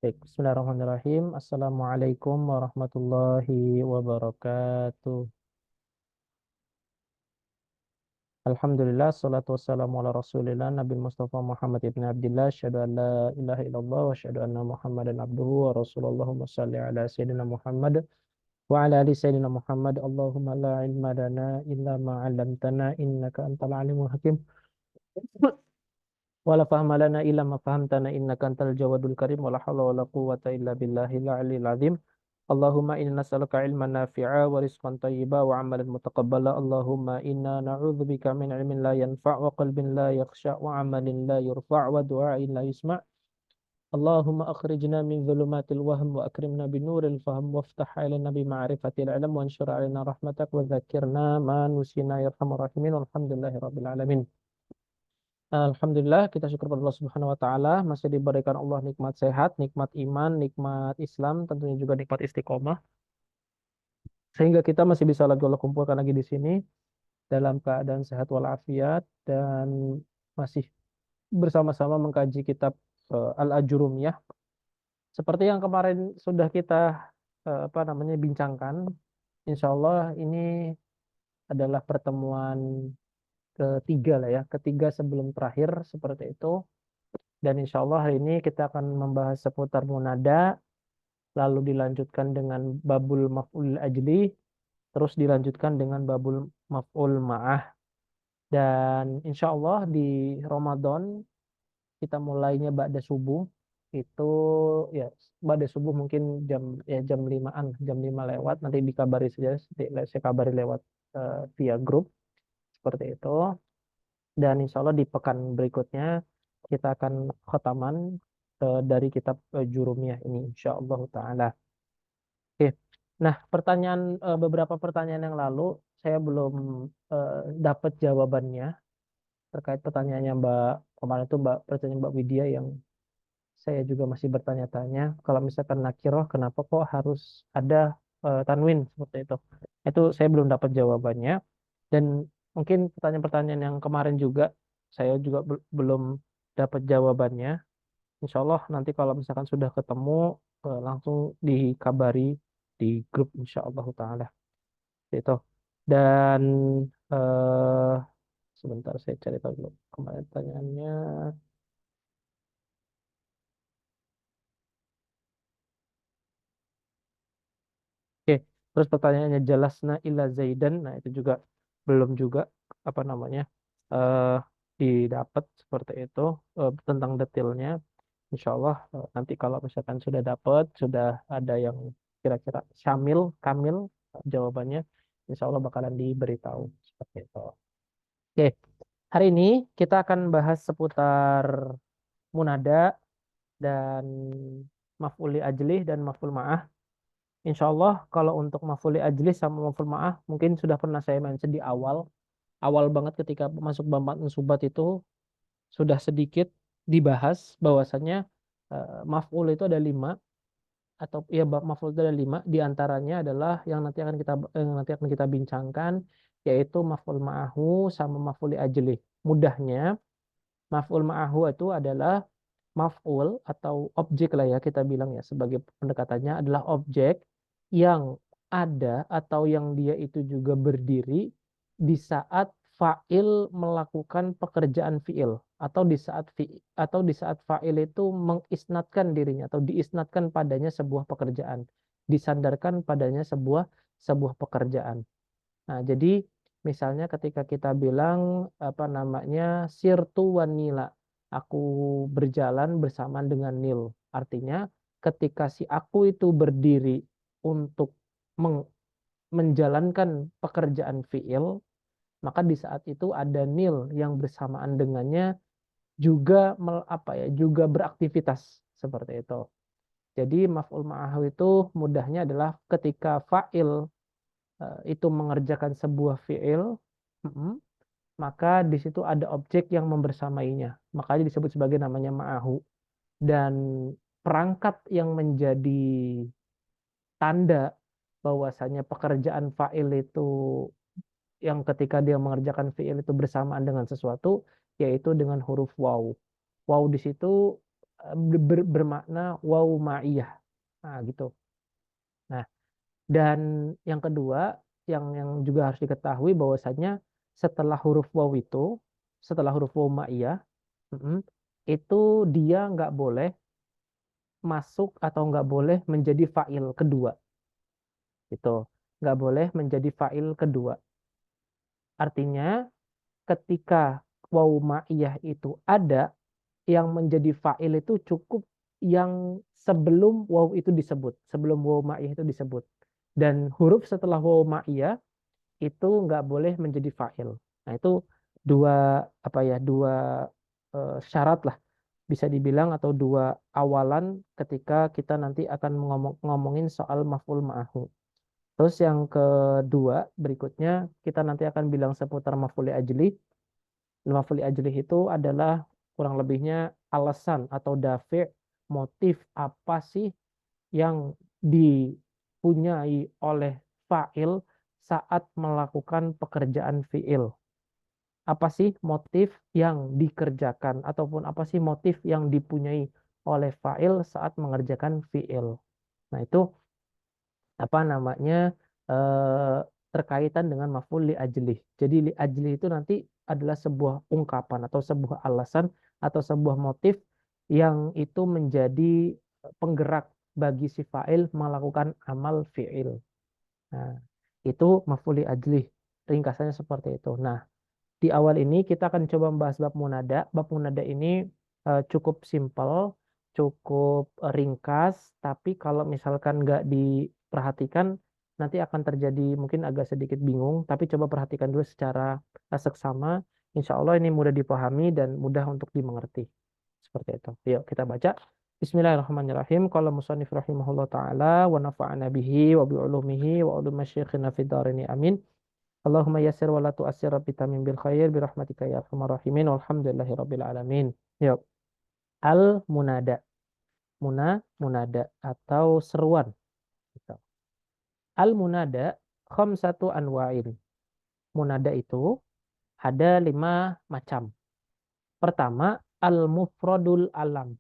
Baik, Bismillahirrahmanirrahim. Assalamualaikum warahmatullahi wabarakatuh. Alhamdulillah, salatu wassalamu ala rasulillah, Nabi Mustafa Muhammad ibn Abdullah, syahadu an la ilaha illallah, wa syahadu anna Muhammadan abduhu wa rasulullah, salli ala Sayyidina Muhammad, wa ala ali Sayyidina Muhammad, Allahumma la ilma lana illa ma'alamtana, innaka antal alimul hakim, wa la fahma lana illa ma fahamtana, innaka antal jawadul karim, wa la hawla wa la quwwata illa billahil aliyyil azim. Allahumma inna nas'aluka ilman nafi'a wa rizqan thayyiba wa amalan mutaqabbala. Allahumma inna na'udzubika min ilmin la yanfa' wa qalbin la yakhsha' wa amalin la yurfa' wa du'ain la yusma'. Allahumma akhrijna min dhulumatil wahm wa akrimna bin nuril fahm waftah alaina bi ma'rifatil ilm wa anshur alaina rahmatak wa dzakirna ma nusina ya arhamar rahimin. Walhamdulillahi rabbil alamin. Alhamdulillah kita syukur pada Allah Subhanahu wa taala masih diberikan Allah nikmat sehat, nikmat iman, nikmat Islam, tentunya juga nikmat istiqomah sehingga kita masih bisa lagi Allah kumpulkan lagi di sini dalam keadaan sehat walafiat dan masih bersama-sama mengkaji kitab Al-Ajurumiyah seperti yang kemarin sudah kita bincangkan. Insya Allah ini adalah pertemuan ketiga lah ya, ketiga sebelum terakhir seperti itu. Dan insya Allah hari ini kita akan membahas seputar munada, lalu dilanjutkan dengan babul maf'ul ajli, terus dilanjutkan dengan babul maf'ul ma'ah. Dan insya Allah di Ramadan kita mulainya ba'da subuh itu ya ba'da subuh mungkin jam 5-an, jam 5 lewat nanti dikabari saja, saya kabari lewat via grup seperti itu. Dan insya Allah di pekan berikutnya kita akan khataman dari kitab Jurumiyah ini insya Allah taala. Oke. Nah, beberapa pertanyaan yang lalu saya belum eh, dapat jawabannya terkait pertanyaannya Mbak kemarin itu pertanyaan Mbak Widya yang saya juga masih bertanya-tanya kalau misalkan nakiroh kenapa kok harus ada tanwin seperti itu. Itu saya belum dapat jawabannya dan mungkin pertanyaan-pertanyaan yang kemarin juga saya juga belum dapat jawabannya. Insya Allah nanti kalau misalkan sudah ketemu langsung dikabari di grup insya Allah taala itu. Dan eh sebentar saya cari tahu dulu kemarin pertanyaannya. Oke, terus pertanyaannya jelasna ila Zaidan. Nah, itu juga belum juga apa namanya eh didapat seperti itu tentang detailnya. Insya Allah nanti kalau misalkan sudah dapat, sudah ada yang kira-kira syamil, kamil jawabannya, Insya Allah bakalan diberitahu seperti itu. Oke, hari ini kita akan bahas seputar munada dan maf'uli ajlih dan maf'ul ma'ah. Insya Allah kalau untuk maf'uli ajlih sama maf'ul ma'ah mungkin sudah pernah saya mention di awal. Awal banget ketika masuk bab mansubat itu sudah sedikit dibahas bahwasannya maf'ul itu ada 5 atau ya bab maf'ul itu ada 5 di antaranya adalah yang nanti akan kita bincangkan yaitu maf'ul ma'ahu sama maf'ul ajlih. Mudahnya maf'ul ma'ahu itu adalah maf'ul atau objek lah ya kita bilang ya sebagai pendekatannya adalah objek yang ada atau yang dia itu juga berdiri di saat fa'il melakukan pekerjaan fi'il atau di saat fa'il itu mengisnatkan dirinya atau diisnatkan padanya sebuah pekerjaan, disandarkan padanya sebuah pekerjaan. Nah, jadi misalnya ketika kita bilang apa namanya sirtu wanila, aku berjalan bersamaan dengan Nil. Artinya ketika si aku itu berdiri untuk menjalankan pekerjaan fiil, maka di saat itu ada Nil yang bersamaan dengannya juga juga beraktivitas seperti itu. Jadi maf'ul ma'ahu itu mudahnya adalah ketika fa'il itu mengerjakan sebuah fiil, mm, maka di situ ada objek yang membersamainya. Makanya disebut sebagai namanya ma'ahu. Dan perangkat yang menjadi tanda bahwasanya pekerjaan fa'il itu yang ketika dia mengerjakan fi'il itu bersamaan dengan sesuatu, yaitu dengan huruf waw. Waw di situ bermakna waw ma'iyah. Nah, gitu. Nah, dan yang kedua, yang juga harus diketahui bahwasanya setelah huruf waw itu, setelah huruf waw ma'iyah, mm, itu dia nggak boleh masuk atau nggak boleh menjadi fa'il kedua. Itu nggak boleh menjadi fa'il kedua. Artinya ketika waw ma'iyah itu ada, yang menjadi fa'il itu cukup yang sebelum waw itu disebut, sebelum waw ma'iyah itu disebut. Dan huruf setelah waw ma'iyah itu nggak boleh menjadi fa'il. Nah, itu dua apa ya, dua syarat lah bisa dibilang atau dua awalan ketika kita nanti akan ngomongin soal maf'ul ma'ahu. Terus yang kedua berikutnya kita nanti akan bilang seputar maf'ul ajli. Maf'ul ajli itu adalah kurang lebihnya alasan atau dafi' motif apa sih yang dipunyai oleh fa'il saat melakukan pekerjaan fi'il. Apa sih motif yang dikerjakan ataupun apa sih motif yang dipunyai oleh fa'il saat mengerjakan fi'il. Nah, itu apa namanya eh, terkaitan dengan maf'ul li ajlih. Jadi li ajlih itu nanti adalah sebuah ungkapan atau sebuah alasan atau sebuah motif yang itu menjadi penggerak bagi si fa'il melakukan amal fi'il. Nah, itu maf'ul li ajlih. Ringkasannya seperti itu. Nah, di awal ini kita akan coba membahas bab munada. Bab munada ini cukup simpel, cukup ringkas, tapi kalau misalkan nggak diperhatikan, nanti akan terjadi mungkin agak sedikit bingung, tapi coba perhatikan dulu secara seksama. Insya Allah ini mudah dipahami dan mudah untuk dimengerti. Seperti itu. Yuk kita baca. Bismillahirrahmanirrahim. Qala musannif rahimahullah ta'ala wa nafa'ana bihi wa bi'ulumihi wa ulum masyikhina fid dharini amin. Allahumma yassir wa la tu'assir rabbi tamim bil khair bi rahmatika ya arhamar rahimin walhamdulillahi rabbil alamin. Yuk. Al munada. Munada atau seruan gitu. Al munada khamsatu anwa'in. Munada itu ada 5 macam. Pertama, al mufradul alam.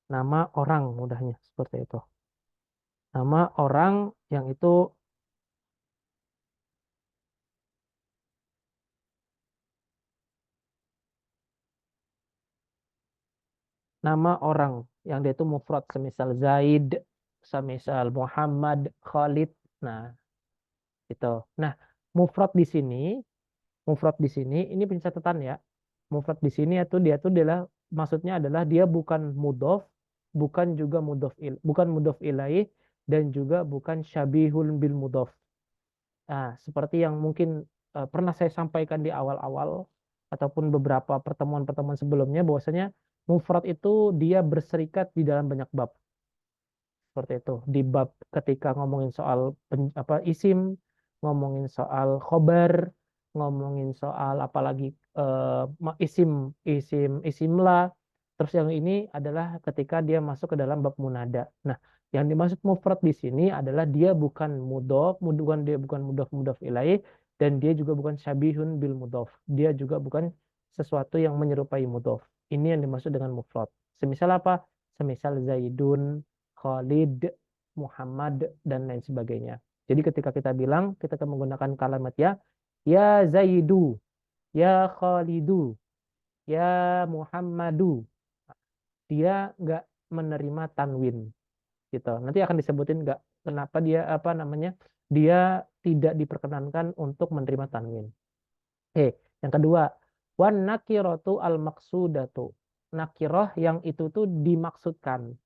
Nama orang mudahnya seperti itu. Nama orang yang itu nama orang yang dia itu mufrad, semisal Zaid, semisal Muhammad, Khalid. Nah, itu. Nah, mufrad di sini, mufrad di sini ini pencatatan ya. Mufrad di sini itu dia tuh adalah maksudnya adalah dia bukan mudhof, bukan juga bukan mudhof ilaih dan juga bukan syabihun bil mudhof. Nah, seperti yang mungkin pernah saya sampaikan di awal-awal ataupun beberapa pertemuan-pertemuan sebelumnya bahwasanya mufrad itu dia berserikat di dalam banyak bab. Seperti itu. Di bab ketika ngomongin soal apa isim, ngomongin soal khobar, ngomongin soal apalagi isim isimla. Terus yang ini adalah ketika dia masuk ke dalam bab munada. Nah, yang dimaksud mufrad di sini adalah dia bukan mudhof, bukan dia bukan mudhof ilaih dan dia juga bukan syabihun bil mudhof. Dia juga bukan sesuatu yang menyerupai mudhof. Ini yang dimaksud dengan mufrad. Semisal apa? Semisal Zaidun, Khalid, Muhammad, dan lain sebagainya. Jadi ketika kita bilang, kita akan menggunakan kalimat ya Zaidu, ya Khalidu, ya Muhammadu. Dia nggak menerima tanwin, gitu. Nanti akan disebutin nggak kenapa dia apa namanya, dia tidak diperkenankan untuk menerima tanwin. Yang kedua, wan nakiratu al maksudatu. Nakiroh yang itu tuh dimaksudkan.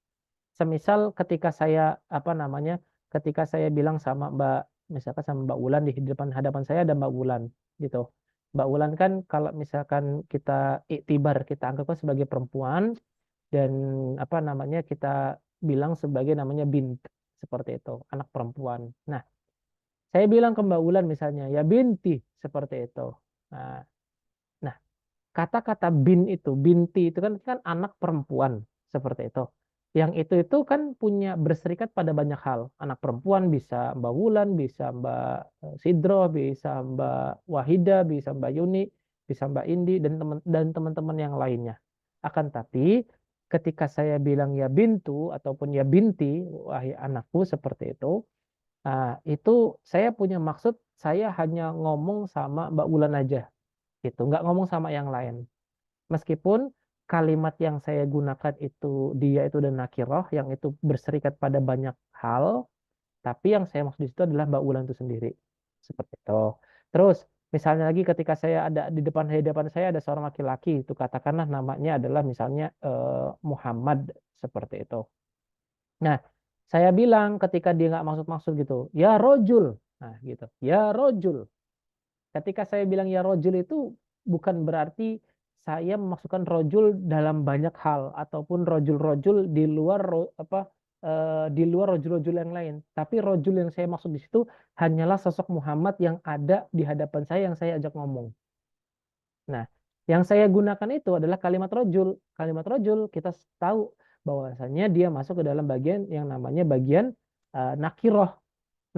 Semisal ketika saya apa namanya, ketika saya bilang sama Mbak, misalkan sama Mbak Wulan di depan hadapan saya ada Mbak Wulan gitu. Mbak Wulan kan kalau misalkan kita iktibar kita anggapnya sebagai perempuan dan apa namanya kita bilang sebagai namanya bint seperti itu, anak perempuan. Nah, saya bilang ke Mbak Wulan misalnya ya binti seperti itu. Nah, nah kata-kata binti itu kan anak perempuan seperti itu. Yang itu kan punya berserikat pada banyak hal. Anak perempuan bisa Mbak Wulan, bisa Mbak Sidro, bisa Mbak Wahida, bisa Mbak Yuni, bisa Mbak Indi dan teman-teman yang lainnya. Akan tapi ketika saya bilang ya bintu ataupun ya binti, wahai anakku seperti itu saya punya maksud saya hanya ngomong sama Mbak Wulan aja, gitu, nggak ngomong sama yang lain. Meskipun kalimat yang saya gunakan itu dia itu dan nakiroh yang itu berserikat pada banyak hal, tapi yang saya maksud di situ adalah Mbak Wulan itu sendiri. Seperti itu. Terus misalnya lagi ketika saya ada di depan saya ada seorang laki-laki itu katakanlah namanya adalah misalnya Muhammad seperti itu. Nah, saya bilang ketika dia nggak maksud-maksud gitu, ya rojul. Nah, gitu. Ya rojul. Ketika saya bilang ya rojul itu bukan berarti saya memasukkan rojul dalam banyak hal ataupun rojul-rojul di luar di luar rojul-rojul yang lain. Tapi rojul yang saya maksud di situ hanyalah sosok Muhammad yang ada di hadapan saya yang saya ajak ngomong. Nah, yang saya gunakan itu adalah kalimat rojul. Kalimat rojul kita tahu bahwasanya dia masuk ke dalam bagian yang namanya bagian nakiroh.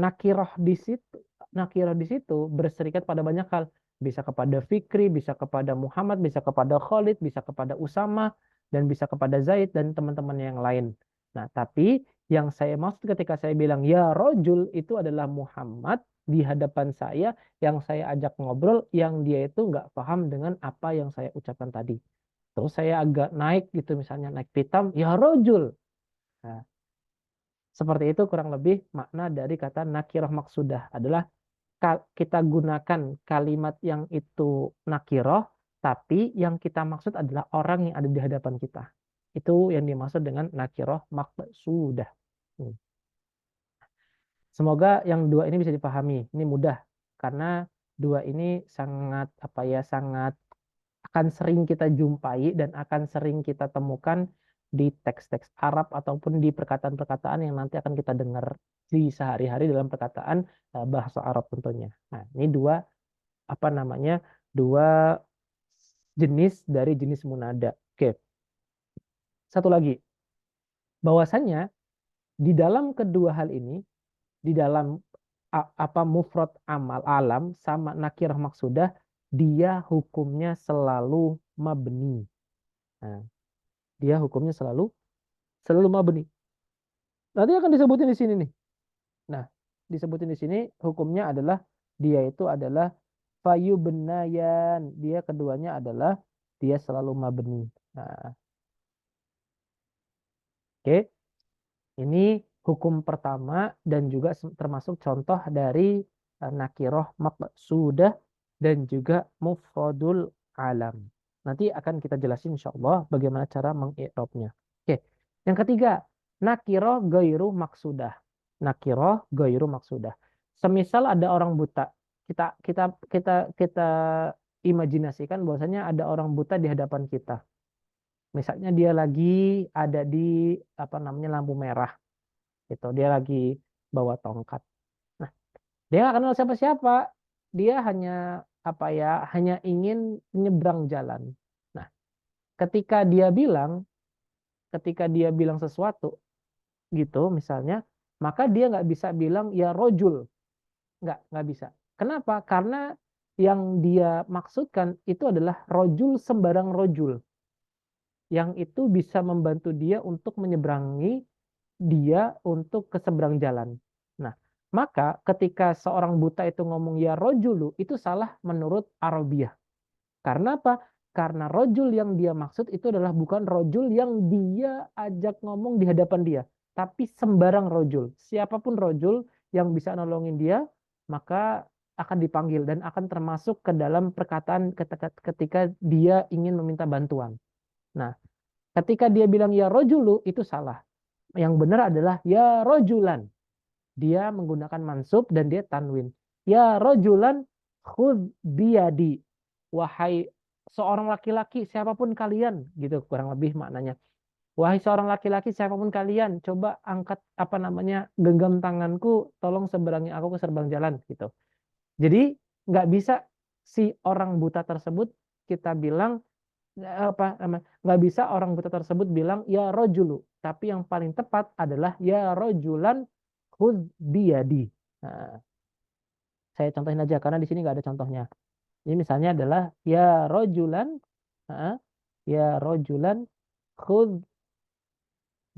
Nakiroh di situ, nakiroh di situ berserikat pada banyak hal. Bisa kepada Fikri, bisa kepada Muhammad, bisa kepada Khalid, bisa kepada Usama, dan bisa kepada Zaid dan teman-teman yang lain. Nah, tapi yang saya maksud ketika saya bilang ya rojul itu adalah Muhammad di hadapan saya yang saya ajak ngobrol yang dia itu nggak paham dengan apa yang saya ucapkan tadi. Terus saya agak naik gitu misalnya naik pitam ya rojul. Nah, seperti itu kurang lebih makna dari kata nakirah maksudah adalah kita gunakan kalimat yang itu nakiroh, tapi yang kita maksud adalah orang yang ada di hadapan kita. Itu yang dimaksud dengan nakiroh maksudah. Hmm. Semoga yang dua ini bisa dipahami. Ini mudah karena dua ini sangat apa ya sangat akan sering kita jumpai dan akan sering kita temukan di teks-teks Arab ataupun di perkataan-perkataan yang nanti akan kita dengar di sehari-hari dalam perkataan bahasa Arab tentunya. Nah, ini dua apa namanya? Dua jenis dari jenis munada. Oke, satu lagi. Bahwasannya di dalam kedua hal ini, di dalam apa mufrad amal alam sama nakirah maksudah, dia hukumnya selalu mabni. Nah, dia hukumnya selalu mabni. Nanti akan disebutin di sini nih. Nah, disebutin di sini hukumnya adalah dia itu adalah fayu benayan. Dia keduanya adalah dia selalu mabni. Nah, oke. Ini hukum pertama dan juga termasuk contoh dari nakiroh maqsudah dan juga mufradul alam. Nanti akan kita jelasin insya Allah bagaimana cara mengi'rabnya. Oke. Yang ketiga, nakiroh gairu maksudah. Nakiroh gairu maksudah. Semisal ada orang buta, kita kita kita kita imajinasikan bahwasanya ada orang buta di hadapan kita. Misalnya dia lagi ada di apa namanya lampu merah gitu. Dia lagi bawa tongkat. Nah, dia nggak kenal siapa-siapa. Dia hanya apa ya, hanya ingin menyeberang jalan. Nah, ketika dia bilang, ketika dia bilang sesuatu gitu, misalnya, maka dia nggak bisa bilang ya rojul, nggak bisa. Kenapa? Karena yang dia maksudkan itu adalah rojul sembarang rojul, yang itu bisa membantu dia untuk menyeberangi dia untuk ke seberang jalan. Nah, maka ketika seorang buta itu ngomong ya rojulu, itu salah menurut Arabiah. Karena apa? Karena rojul yang dia maksud itu adalah bukan rojul yang dia ajak ngomong di hadapan dia. Tapi sembarang rojul. Siapapun rojul yang bisa nolongin dia, maka akan dipanggil dan akan termasuk ke dalam perkataan ketika dia ingin meminta bantuan. Nah, ketika dia bilang ya rojulu, itu salah. Yang benar adalah ya rojulan. Dia menggunakan mansub dan dia tanwin. Ya rojulan khud biyadi. Wahai seorang laki-laki siapapun kalian. Gitu kurang lebih maknanya. Wahai seorang laki-laki siapapun kalian. Coba angkat apa namanya genggam tanganku. Tolong seberangi aku ke seberang jalan. Gitu. Jadi nggak bisa si orang buta tersebut kita bilang apa nggak bisa orang buta tersebut bilang ya rojulu, tapi yang paling tepat adalah ya rojulan khudh biyadi. Nah, saya contohin aja karena di sini nggak ada contohnya. Ini misalnya adalah ya rojulan, ya rojulan khudh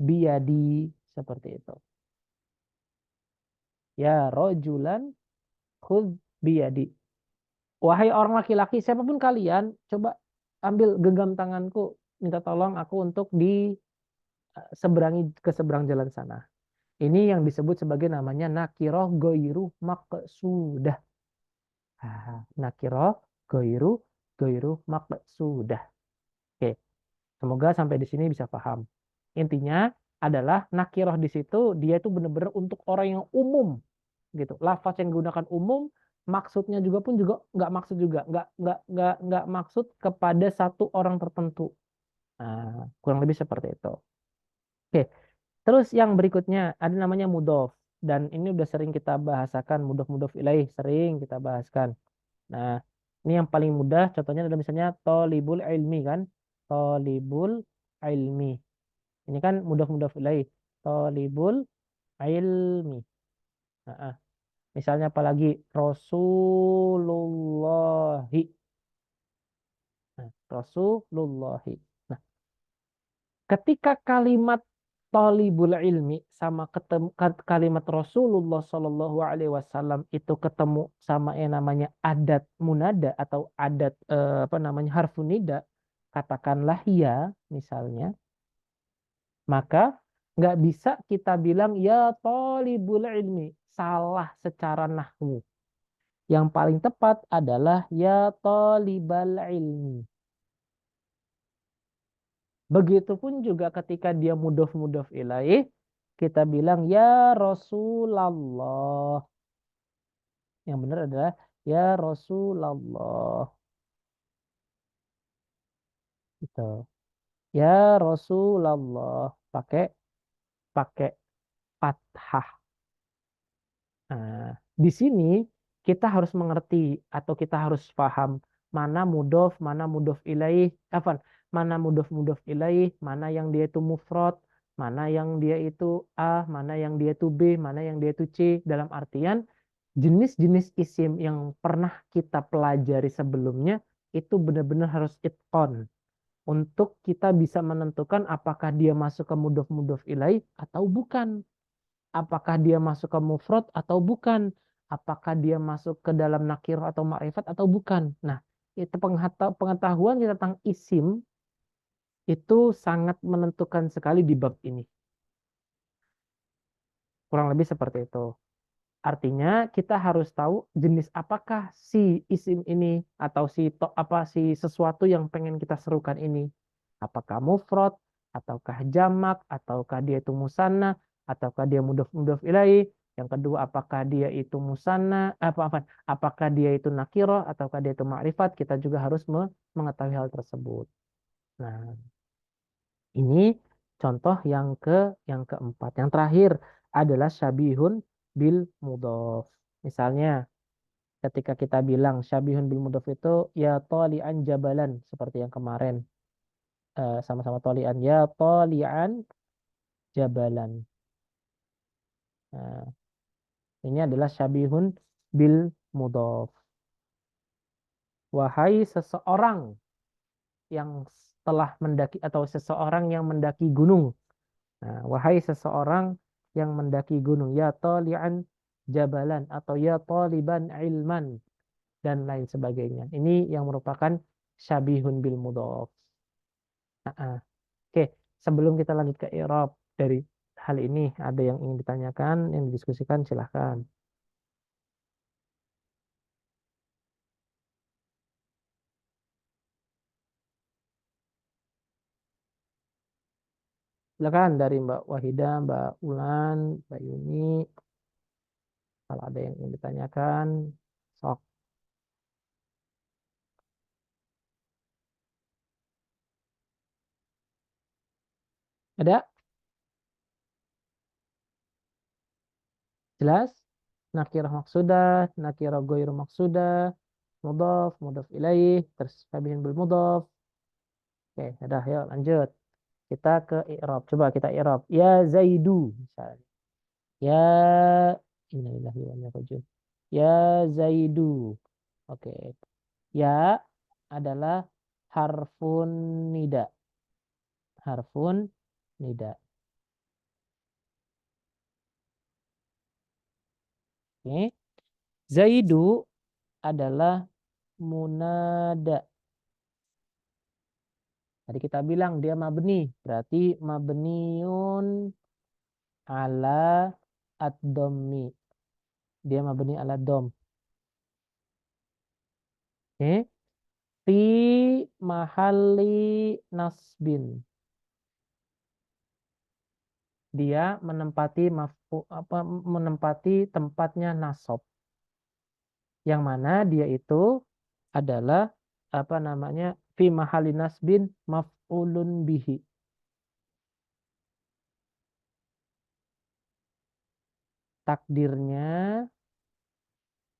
biyadi, seperti itu. Ya rojulan khudh biyadi. Wahai orang laki-laki, siapapun kalian, coba ambil genggam tanganku, minta tolong aku untuk di seberangi ke seberang jalan sana. Ini yang disebut sebagai namanya nakiroh goiru maqsudah. Nakiroh goiru goiru maqsudah. Oke, semoga sampai di sini bisa paham. Intinya adalah nakiroh di situ dia itu benar-benar untuk orang yang umum gitu. Lafaz yang digunakan umum, maksudnya juga pun juga nggak maksud juga, nggak maksud kepada satu orang tertentu. Nah, kurang lebih seperti itu. Oke, terus yang berikutnya ada namanya mudof dan ini udah sering kita bahasakan mudof mudof ilaih sering kita bahaskan. Nah, ini yang paling mudah contohnya adalah misalnya tolibul ilmi kan, tolibul ilmi. Ini kan mudof mudof ilaih, tolibul ilmi. Nah, misalnya apalagi Rasulullahi. Nah, Rasulullahi. Nah, ketika kalimat tolibul ilmi sama ketemu kalimat Rasulullah Shallallahu Alaihi Wasallam itu ketemu sama yang namanya adat munada atau adat apa namanya harfunida, katakanlah ya misalnya, maka nggak bisa kita bilang ya tolibul ilmi, salah secara nahwu. Yang paling tepat adalah ya talibal ilmi. Begitupun juga ketika dia mudof-mudof ilaih, kita bilang ya Rasulullah. Yang benar adalah ya Rasulullah. Gitu. Ya Rasulullah. Pakai pakai fathah. Nah, di sini kita harus mengerti atau kita harus paham mana mudof ilaih, apa, mana mudof ilaih, mana yang dia itu mufrad, mana yang dia itu A, mana yang dia itu B, mana yang dia itu C. Dalam artian jenis-jenis isim yang pernah kita pelajari sebelumnya itu benar-benar harus itqon untuk kita bisa menentukan apakah dia masuk ke mudof mudof ilaih atau bukan. Apakah dia masuk ke mufrad atau bukan? Apakah dia masuk ke dalam nakirah atau ma'rifat atau bukan? Nah, itu pengetahuan kita tentang isim itu sangat menentukan sekali di bab ini. Kurang lebih seperti itu. Artinya kita harus tahu jenis apakah si isim ini atau si sesuatu yang pengen kita serukan ini. Apakah mufrad ataukah jamak ataukah dia itu musanna ataukah dia mudhof mudhof ilaih. Yang kedua apakah dia itu musanna apa apakah dia itu nakiro ataukah dia itu ma'rifat. Kita juga harus mengetahui hal tersebut. Nah, ini contoh yang keempat. Yang terakhir adalah syabihun bil mudhof. Misalnya ketika kita bilang syabihun bil mudhof itu ya tolian jabalan seperti yang kemarin. Sama-sama tolian ya tolian jabalan. Nah, ini adalah syabihun bil mudhof. Wahai seseorang yang telah mendaki atau seseorang yang mendaki gunung. Nah, wahai seseorang yang mendaki gunung ya tolian jabalan atau ya toliban ilman dan lain sebagainya. Ini yang merupakan syabihun bil mudhof. Nah, oke, sebelum kita lanjut ke i'rab dari hal ini, ada yang ingin ditanyakan, yang didiskusikan, silahkan. Silakan dari Mbak Wahida, Mbak Ulan, Mbak Yuni, kalau ada yang ingin ditanyakan, sok. Ada? Jelas? Nakirah maksudah, nakirah goiru maksudah, mudhaf, mudhaf ilaih, terus tabihin bil mudhaf. Oke, udah, yuk lanjut. Kita ke i'rab. Coba kita i'rab. Ya Zaidu, misalnya. Ya, innalillahi wa inna ilaihi raji'un. Ya Zaidu. Oke. Ya adalah harfun nida. Harfun nida. Oke. Zaidu adalah munada. Tadi kita bilang dia mabni, berarti mabniun ala ad-dhammi. Dia mabni ala dom. Oke. Fi mahali nasbin. Dia menempati menempati tempatnya nasab. Yang mana dia itu adalah apa namanya? Fi mahali nasbin maf'ulun bihi. Takdirnya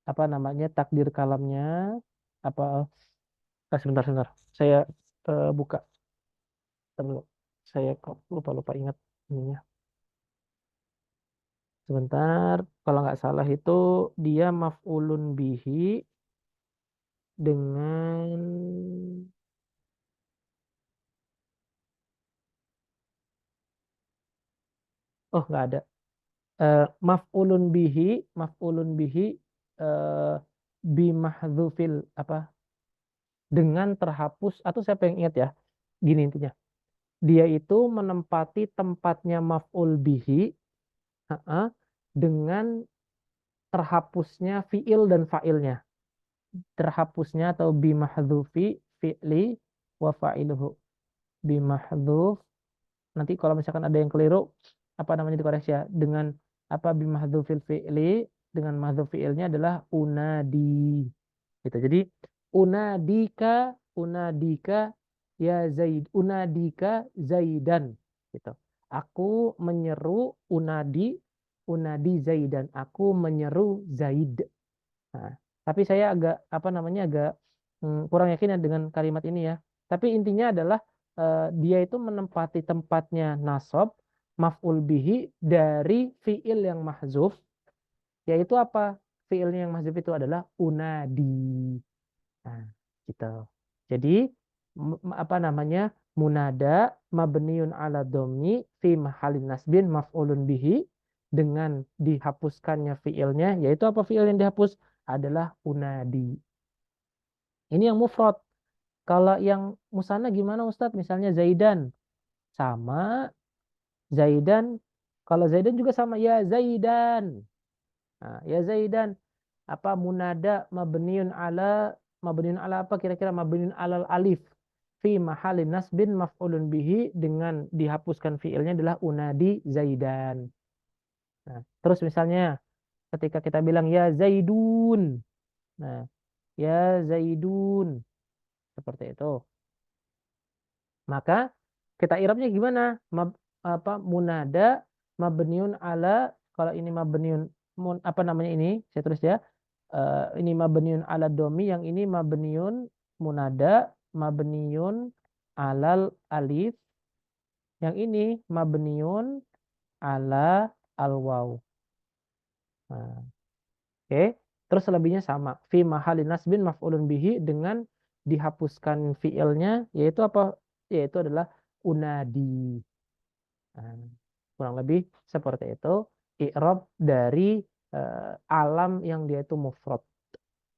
apa namanya? Takdir kalamnya apa sebentar sebentar. Saya buka dulu. Saya kok lupa-lupa ingat ininya. Sebentar, kalau nggak salah itu dia maf'ulun bihi dengan oh nggak ada. Maf'ulun bihi eh, bimahdzufil apa dengan terhapus atau saya pengen ingat ya. Gini intinya. Dia itu menempati tempatnya maf'ul bihi uh-uh, dengan terhapusnya fiil dan fa'ilnya. Terhapusnya atau bimahdufi fi'li wa fa'iluhu. Bimahdzuf nanti kalau misalkan ada yang keliru apa namanya dikoreksi ya dengan apa bimahdzufil fi'li dengan mahdzuf fi'ilnya adalah unadi gitu. Jadi unadika ya Zaid, unadika Zaidan gitu. Aku menyeru unadi Zaidan. Aku menyeru Zaid. Nah, tapi saya agak apa namanya agak kurang yakin ya dengan kalimat ini ya. Tapi intinya adalah dia itu menempati tempatnya nasab maf'ul bihi dari fiil yang mahzuf, yaitu apa? Fiilnya yang mahzuf itu adalah unadi. Nah, gitu. Jadi apa namanya? Munada mabniun ala dhammi fi mahalin nasbin maf'ulun bihi dengan dihapuskannya fiilnya, yaitu apa fiil yang dihapus? Adalah unadi. Ini yang mufrad. Kalau yang musanna gimana Ustadz? Misalnya Zaidan. Sama Zaidan. Kalau Zaidan juga sama. Ya Zaidan. Nah, ya Zaidan. Apa munada mabniun ala apa kira-kira mabniun alal alif fi mahalin nasbin maf'ulun bihi dengan dihapuskan fiilnya adalah unadi Zaidan. Nah, terus misalnya ketika kita bilang ya Zaidun. Nah, ya Zaidun seperti itu. Maka kita irabnya gimana? Apa munada mabniun ala kalau ini mabniun apa namanya ini? Saya tulis ya. Ini mabniun ala domi, yang ini mabniun munada mabniun alal alif, yang ini mabniun ala al waw. Nah, oke. Terus selebihnya sama. Fi mahalin nasbin maf'ulun bihi dengan dihapuskan fiilnya yaitu apa? Yaitu adalah unadi. Nah, kurang lebih seperti itu i'rab dari alam yang dia itu mufrad.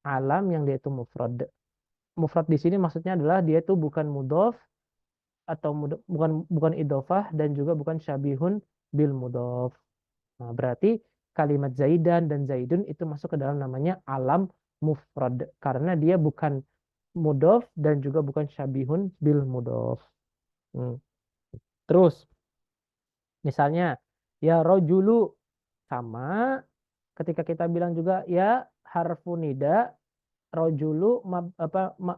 Alam yang dia itu mufrad. Mufrad di sini maksudnya adalah dia itu bukan mudhof atau bukan bukan idhofah dan juga bukan syabihun bil mudhof. Nah, berarti kalimat Zaidan dan Zaidun itu masuk ke dalam namanya alam mufrad karena dia bukan mudhof dan juga bukan syabihun bil mudhof. Hmm. Terus misalnya ya rojulu sama ketika kita bilang juga ya harfu nida rojulu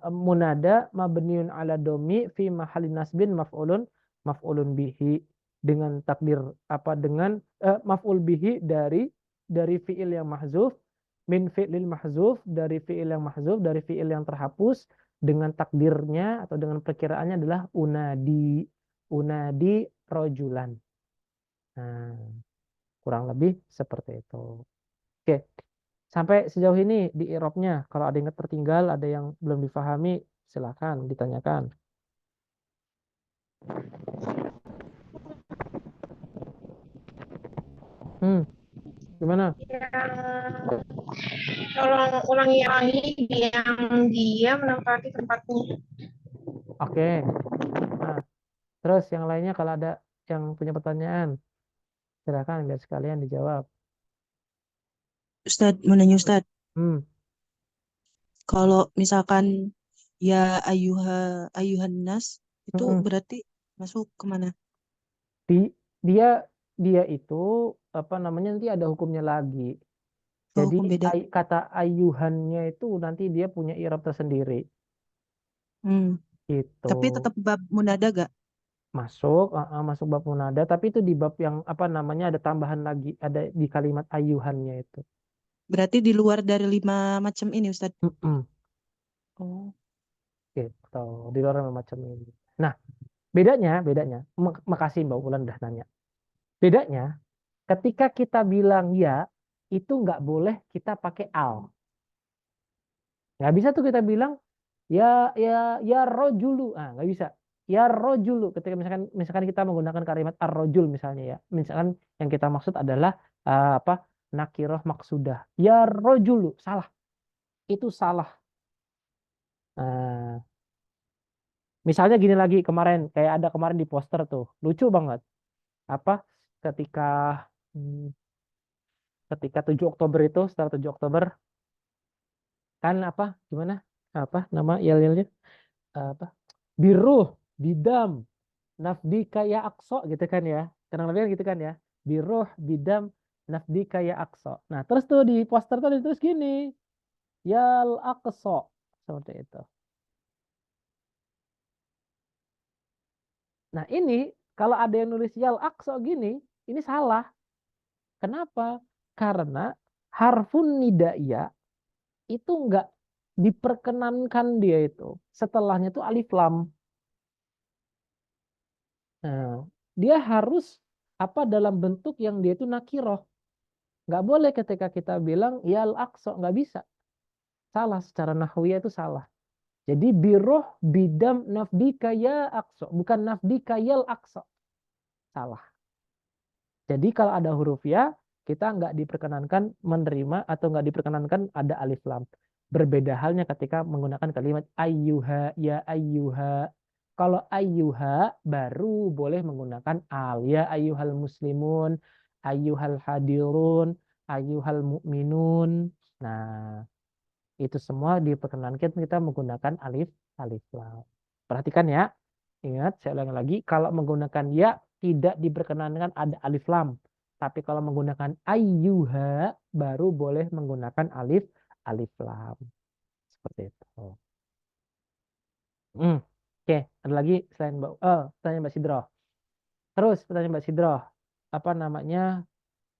munada mabniun ala domi fi mahalin nasbin maf'ulun bihi dengan takdir apa dengan maf'ul bihi dari fiil yang mahzuf min fi'lil mahzuf dari fiil yang mahzuf dari fiil yang terhapus dengan takdirnya atau dengan perkiraannya adalah unadi rojulan. Nah, kurang lebih seperti itu. Oke, sampai sejauh ini di irobnya, kalau ada yang tertinggal, ada yang belum difahami, silakan ditanyakan. Hmm, Gimana? Yang orang yang diam menempati tempatnya. Oke. Nah, terus yang lainnya kalau ada yang punya pertanyaan, silakan biar sekalian dijawab. Ustadz, mau nanya Ustadz, Hmm. kalau misalkan ya ayuhan nas itu Mm-mm. berarti masuk kemana? Di, dia dia itu apa namanya nanti ada hukumnya lagi. Oh, Jadi hukum beda. kata ayuhannya itu nanti dia punya i'rab tersendiri. Hmm. Itu Tapi tetap bab munada gak? masuk, masuk bab munada, tapi itu di bab yang apa namanya ada tambahan lagi, ada di kalimat ayuhannya itu. Berarti di luar dari 5 macam ini Ustadz. Mm-mm. Oh. Gitu, di luar macam ini. Nah, bedanya, makasih Mbak Ulan udah nanya. Bedanya, ketika kita bilang ya, itu nggak boleh kita pakai al. Nggak bisa tuh kita bilang ya ya ya rojulu, nggak bisa. Ya rojulu, ketika misalkan kita menggunakan kalimat ar-rojul misalnya ya, misalkan yang kita maksud adalah apa nakiroh maksudah. Ya rojulu, salah, itu salah. Nah, misalnya gini lagi kemarin, kayak ada kemarin di poster tuh, lucu banget. Apa ketika hmm, ketika 7 Oktober itu, setelah 7 Oktober kan apa gimana apa nama yel-yelnya, apa biruh bidam nafdi kaya akso gitu kan ya, kurang lebih kan gitu kan ya, biruh bidam nafdi kaya akso. Nah terus tuh di poster tuh ditulis gini, yal akso, seperti itu. Nah ini kalau ada yang nulis yal akso gini, ini salah. Kenapa? Karena harfun nidaiyah itu enggak diperkenankan, dia itu setelahnya tuh alif lam. Nah, dia harus apa dalam bentuk yang dia itu nakiroh. Nggak boleh ketika kita bilang yal aqsa, nggak bisa. Salah secara nahwiyah itu salah. Jadi biroh bidam nafdika ya aqsa, bukan nafdika yal aqsa. Salah. Jadi kalau ada huruf ya, kita nggak diperkenankan menerima atau nggak diperkenankan ada alif lam. Berbeda halnya ketika menggunakan kalimat ayyuha, ya ayyuha. Kalau ayyuha baru boleh menggunakan al. Ya ayyuhal muslimun, ayyuhal hadirun, ayyuhal mu'minun. Nah, itu semua diperkenankan kita menggunakan alif alif lam. Perhatikan ya. Ingat, saya ulangi lagi, kalau menggunakan ya tidak diperkenankan ada alif lam. Tapi kalau menggunakan ayyuha baru boleh menggunakan alif alif lam. Seperti itu. Hmm. Oke, ada lagi selain pertanyaan Mbak Sidro. Terus pertanyaan Mbak Sidro, apa namanya?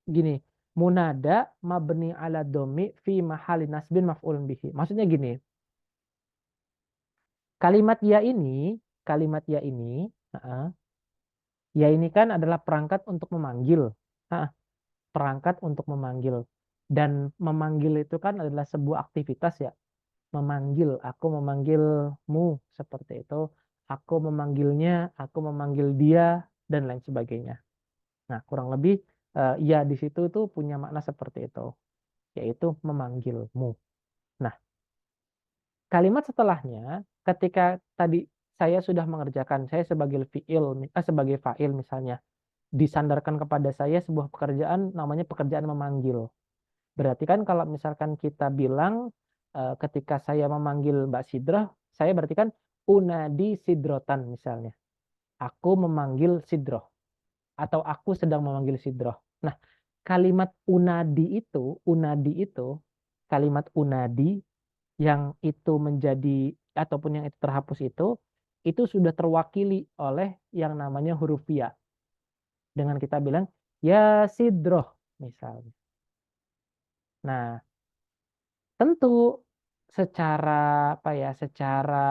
Gini, munada mabni ala domi fi mahali nasbin maf'ulun bihi. Maksudnya gini, kalimat ya ini, kalimat ya ini, ya ini kan adalah perangkat untuk memanggil. Perangkat untuk memanggil. Dan memanggil itu kan adalah sebuah aktivitas ya. Memanggil, aku memanggilmu seperti itu. Aku memanggilnya, aku memanggil dia dan lain sebagainya. Nah, kurang lebih ya di situ tuh punya makna seperti itu, yaitu memanggilmu. Nah, kalimat setelahnya ketika tadi saya sudah mengerjakan, saya sebagai sebagai fa'il misalnya, disandarkan kepada saya sebuah pekerjaan namanya pekerjaan memanggil. Berarti kan kalau misalkan kita bilang ketika saya memanggil Mbak Sidrah, saya berarti kan unadi sidrotan misalnya. Aku memanggil Sidroh atau aku sedang memanggil Sidroh. Nah, kalimat unadi itu, kalimat unadi yang itu menjadi ataupun yang itu terhapus itu sudah terwakili oleh yang namanya huruf ya. Dengan kita bilang ya Sidroh misalnya. Nah, tentu secara apa ya, secara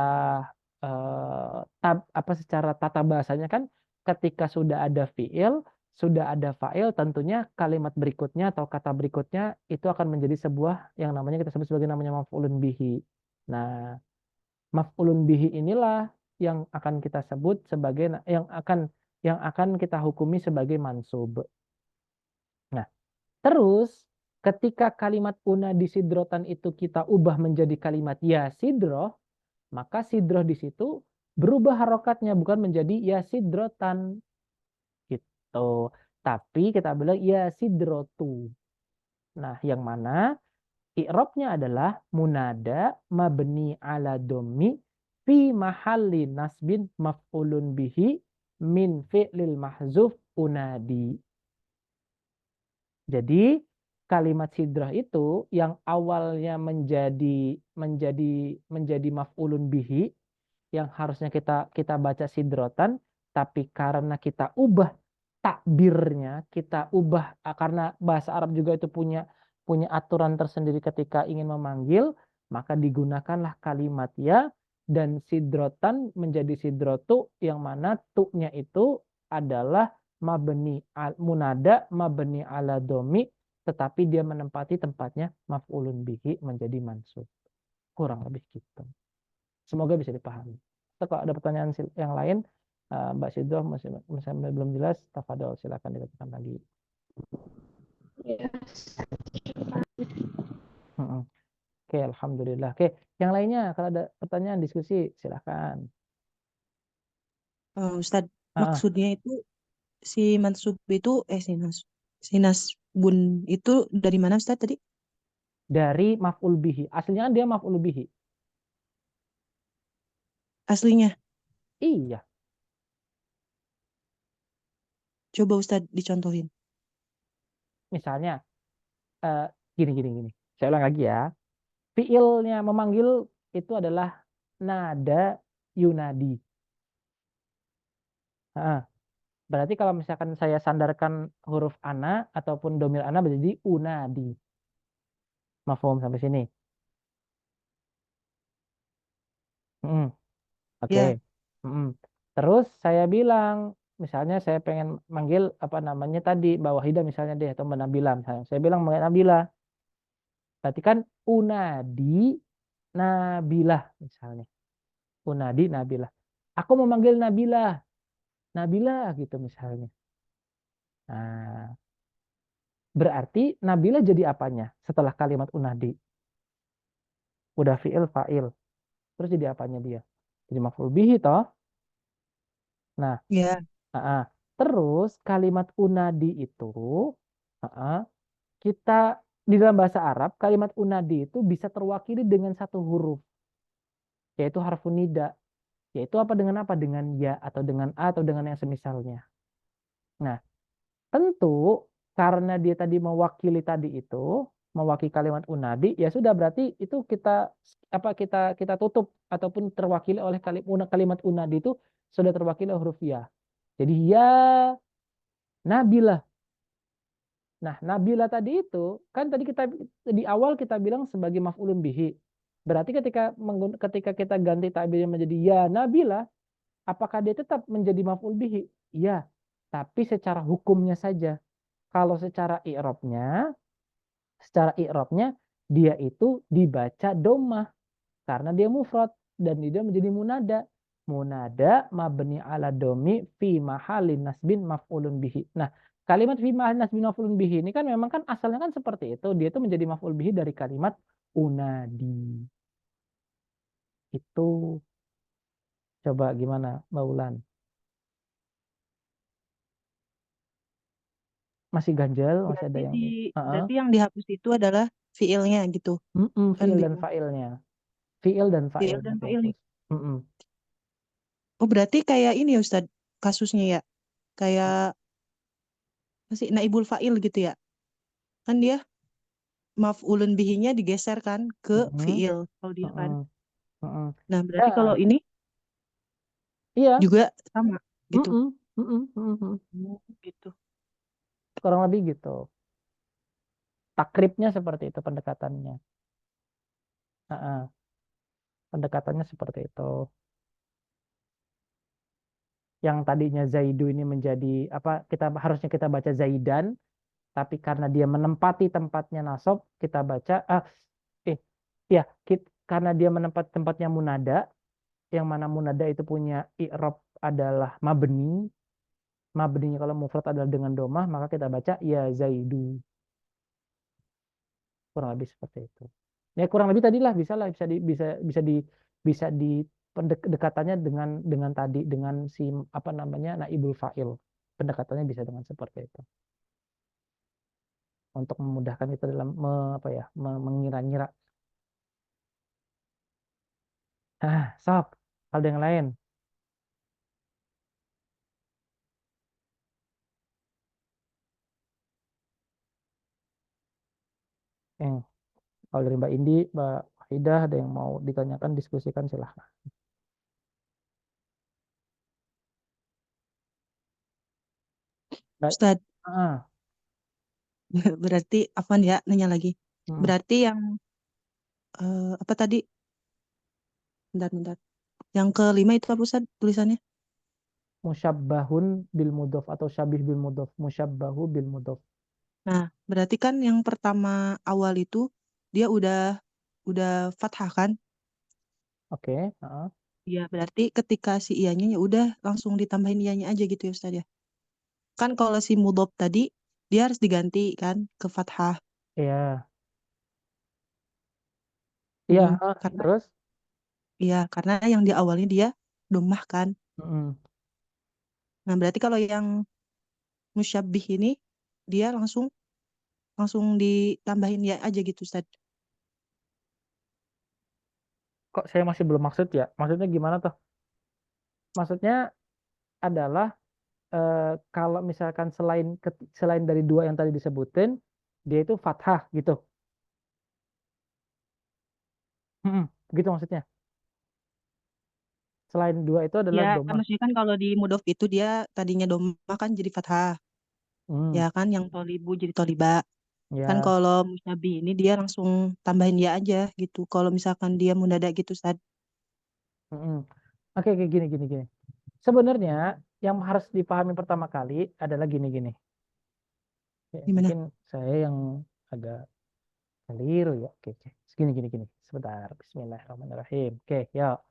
secara tata bahasanya kan ketika sudah ada fiil, sudah ada fa'il, tentunya kalimat berikutnya atau kata berikutnya itu akan menjadi sebuah yang namanya kita sebut sebagai namanya maf'ulun bihi. Nah, maf'ulun bihi inilah yang akan kita sebut sebagai yang akan kita hukumi sebagai mansub. Nah, Terus ketika kalimat unadi sidrotan itu kita ubah menjadi kalimat ya sidroh, maka sidroh di situ berubah harokatnya, bukan menjadi ya sidrotan gitu. Tapi kita bilang ya sidrotu. Nah, yang mana i'rabnya adalah munada mabni ala dhammi fi mahalli nasbin maf'ulun bihi min fi'lil mahzuf unadi. Jadi kalimat sidrah itu yang awalnya menjadi maf'ulun bihi yang harusnya kita baca sidrotan, tapi karena kita ubah takbirnya, kita ubah karena bahasa Arab juga itu punya aturan tersendiri ketika ingin memanggil, maka digunakanlah kalimat ya dan sidrotan menjadi sidrotu yang mana tu-nya itu adalah munada mabni ala domi, tetapi dia menempati tempatnya maf'ulun bihi menjadi mansub. Kurang lebih gitu. Semoga bisa dipahami. Atau kalau ada pertanyaan yang lain, Mbak Sidro misalnya belum jelas, tafadhol silakan dilakukan lagi. Ya. Oke, alhamdulillah. Oke, yang lainnya kalau ada pertanyaan diskusi silakan. Ustadz, maksudnya itu si mansub itu si nasbun itu dari mana Ustadz tadi? Dari maf'ul bihi. Aslinya kan dia maf'ul bihi. Aslinya. Iya. Coba Ustadz dicontohin. Misalnya gini. Saya ulang lagi ya. Fiilnya memanggil itu adalah nada yunadi. Berarti kalau misalkan saya sandarkan huruf ana ataupun domir ana menjadi unadi. Mafhum sampai sini? Oke. Ya. Terus saya bilang, misalnya saya pengen manggil apa namanya tadi, Mbak Wahidah misalnya deh, atau Mbak Nabila misalnya. Saya bilang Mbak Nabila. Berarti kan unadi Nabilah misalnya. Unadi Nabilah. Aku memanggil Nabilah. Nabilah gitu misalnya. Nah, berarti Nabilah jadi apanya setelah kalimat unadi? Udah fi'il fa'il. Terus jadi apanya dia? Jadi maf'ul bihi toh. Nah, Ya. terus kalimat unadi itu kita di dalam bahasa Arab kalimat unadi itu bisa terwakili dengan satu huruf, yaitu harfun nida. Yaitu apa dengan apa? Dengan ya atau dengan a atau dengan yang semisalnya. Nah, tentu karena dia tadi mewakili tadi itu, mewakili kalimat unadi, ya sudah berarti itu kita tutup ataupun terwakili oleh kalimat unadi itu sudah terwakili oleh huruf ya. Jadi ya Nabilah. Nah, Nabila tadi itu kan tadi kita di awal kita bilang sebagai maf'ulun bihi. Berarti ketika kita ganti takbirnya menjadi ya Nabila, apakah dia tetap menjadi maf'ul bihi? Iya, tapi secara hukumnya saja. Kalau secara i'rabnya dia itu dibaca dhammah karena dia mufrad dan dia menjadi munada. Munada mabni ala domi fi mahalin nasbin maf'ulun bihi. Nah, kalimat fi mahalin nasbin maf'ulun bihi ini kan memang kan asalnya kan seperti itu. Dia itu menjadi maf'ul bihi dari kalimat unadi. Itu coba gimana, Mbak Ulan? Masih ganjel, masih ada yang Berarti yang dihapus itu adalah fiilnya gitu. Kan fiil dan bingung. fa'ilnya. Fiil dan Fiil fa'ilnya dan dihapus. fa'ilnya. Oh, berarti kayak ini ya Ustadz kasusnya ya. Kayak masih naibul fa'il gitu ya. Kan dia maf'ulun bihinya digeser kan ke fiil kalau dia kan. Nah, berarti kalau Ya, ini iya. juga sama gitu. Gitu. Kurang lebih gitu. Takribnya seperti itu pendekatannya. Pendekatannya seperti itu. Yang tadinya Zaidu ini menjadi apa? Harusnya kita baca Zaidan, tapi karena dia menempati tempatnya nasab, kita baca karena dia menempati tempatnya munada, yang mana munada itu punya i'rab adalah mabni. Mabninya kalau mufrad adalah dengan domah, maka kita baca ya Zaidu. kurang lebih seperti itu. Ya kurang lebih tadi lah bisa di pendekatannya dengan tadi dengan si apa namanya naibul fa'il. Pendekatannya bisa dengan seperti itu. Untuk memudahkan kita dalam mengira-ngira. Sok, ada yang lain. Eh, kalau dari Mbak Indi, Mbak Hidah ada yang mau ditanyakan, diskusikan silahkan. Mbak, Ustadz, ah, berarti Afwan ya nanya lagi. mm, Berarti yang apa tadi? Bentar. Yang kelima itu apa Ustadz tulisannya? musyabbahun bil mudhof atau syabih bil mudhof, musyabbahu bil mudhof. Nah, berarti kan yang pertama awal itu dia udah fathah kan? Oke, ah. Iya, berarti ketika si ianya ya udah langsung ditambahin ianya aja gitu ya Ustadz ya. Kan kalau si mudhof tadi dia harus diganti kan ke fathah. Iya, iya, Karena terus, karena yang di awalnya dia domah kan. mm, Nah, berarti kalau yang musyabbih ini dia langsung langsung ditambahin ya aja gitu Ustaz. kok saya masih belum maksud ya? Maksudnya gimana tuh? Maksudnya adalah kalau misalkan selain dari dua yang tadi disebutin, dia itu fathah gitu. Mm-mm, gitu maksudnya. Selain dua itu adalah Ya, domah. maksudnya kan kalau di mudhof itu dia tadinya domah kan jadi fathah. Hmm, Ya kan yang tolibu jadi toliba. Kan ya. kalau musyabbih ini dia langsung tambahin ya aja gitu. Kalau misalkan dia munada gitu Ustaz. Mm-mm. Oke, oke, gini. Sebenarnya yang harus dipahami pertama kali adalah gini. Ya, Gimana? mungkin saya yang agak keliru ya. Oke. Gini. Sebentar. Bismillahirrahmanirrahim. Oke, ya.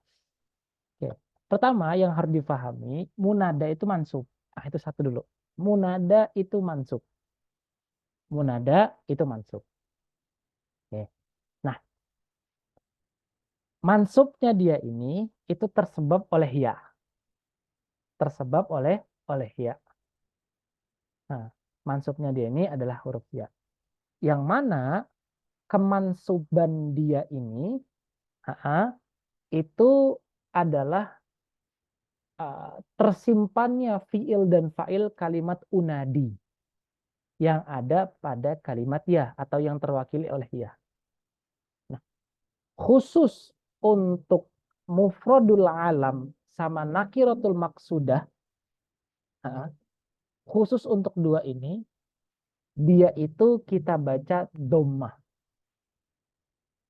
Oke. Pertama yang harus dipahami, munada itu mansub. Nah, itu satu dulu. Munada itu mansub. Munada itu mansub. Oke. Nah, mansubnya dia ini itu tersebab oleh ya. Tersebab oleh ya. Nah, mansubnya dia ini adalah huruf ya. Yang mana kemansuban dia ini itu adalah tersimpannya fiil dan fa'il kalimat unadi yang ada pada kalimat ya atau yang terwakili oleh ya. Nah, khusus untuk mufradul alam sama nakiratul maksudah, khusus untuk dua ini, dia itu kita baca dhammah.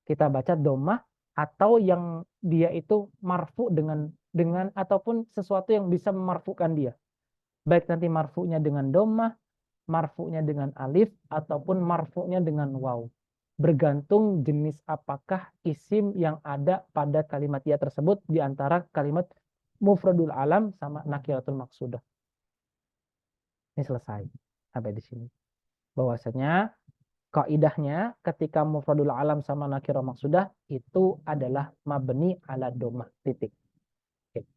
Kita baca dhammah atau yang dia itu marfu dengan ataupun sesuatu yang bisa memarfukan dia. Baik nanti marfu'nya dengan dhammah, marfu'nya dengan alif, ataupun marfu'nya dengan waw. Bergantung jenis apakah isim yang ada pada kalimat ya tersebut di antara kalimat mufradul alam sama nakiratul maksudah. Ini selesai sampai di sini. Bahwasanya kaidahnya ketika mufradul alam sama nakirah maksudah itu adalah mabni ala domah titik. Oke.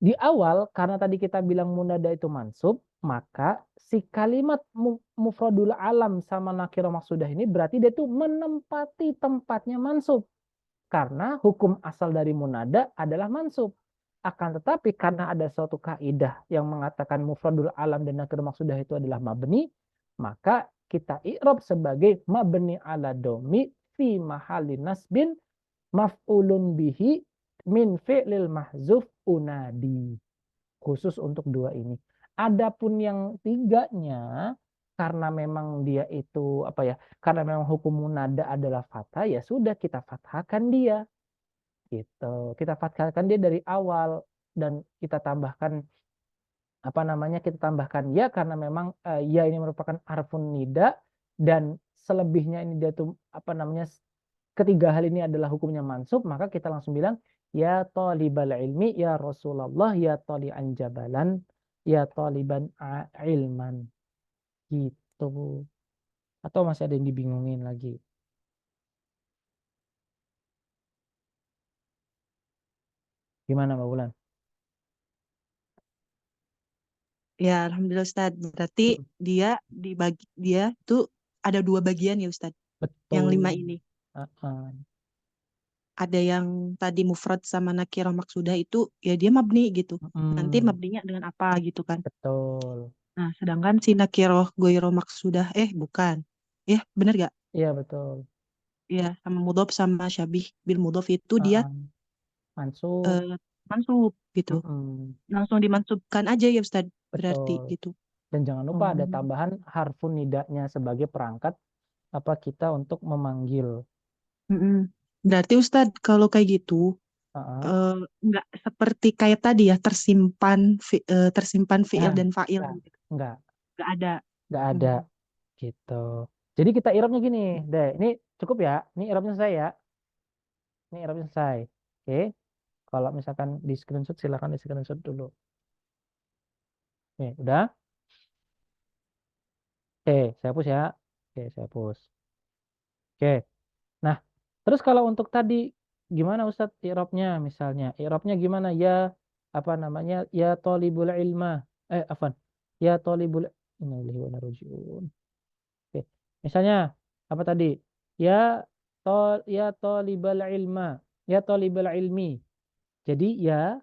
Di awal karena tadi kita bilang munada itu mansub, maka si kalimat mufradul alam sama nakirah maksudah ini berarti dia itu menempati tempatnya mansub. Karena hukum asal dari munada adalah mansub. Akan tetapi karena ada suatu kaidah yang mengatakan mufradul alam dan nakirah maksudah itu adalah mabni, maka kita i'rab sebagai mabni ala domi fi mahalin nasbin maf'ulun bihi min fi'lil mahzuf unadi. Khusus untuk dua ini. Adapun yang tiganya karena memang dia itu karena memang hukum munada adalah fathah, ya sudah kita fathahkan dia gitu. Kita fathahkan dia dari awal dan kita tambahkan kita tambahkan ya karena memang ya ini merupakan harfun nida dan selebihnya ini dia tuh ketiga hal ini adalah hukumnya mansub, maka kita langsung bilang ya talibal ilmi ya Rasulullah ya tali'an jabalan ya taliban ilman gitu. Atau masih ada yang dibingungin lagi? Gimana Mbak Bulan? Ya, alhamdulillah Ustadz. Berarti dia tuh ada dua bagian ya Ustadz. Yang 5 Betul. ini. Uh-uh. Ada yang tadi mufrad sama nakirah maksudah itu ya dia mabni gitu. Nanti Mm, mabninya dengan apa gitu kan. betul. Nah, sedangkan si nakirah goiro maksudah bukan. Ya, bener gak? Iya betul. Ya, sama mudhof sama syabih bil mudhof itu dia Uh-uh. Mansub. eh, mansub gitu. Mm-mm. Langsung dimansubkan aja ya Ustadz. Berarti Betul. gitu. Dan jangan lupa Oh. ada tambahan harfun nidanya sebagai perangkat apa kita untuk memanggil. Mm-mm. Berarti Ustadz kalau kayak gitu Uh-uh. eh, nggak seperti kayak tadi ya tersimpan fiil Nah, dan fa'il enggak, gitu. enggak, Nggak ada. enggak ada Hmm. gitu. Jadi kita irapnya gini, deh. Ini cukup ya. Ini irapnya selesai ya. Ini irapnya selesai. Oke. Kalau misalkan di screenshot silahkan di screenshot dulu. Nih, udah. Oke, saya hapus ya. Oke, saya hapus. Oke. Nah, terus kalau untuk tadi gimana Ustadz i'rabnya misalnya? I'rabnya gimana? Ya apa namanya? Ya thalibul ilma. Afwan. Ya thalibul Innalillahi wa inna ilaihi raji'un. Oke. Misalnya apa tadi? Ya ya thalibal ilma. Ya thalibal ilmi. Jadi ya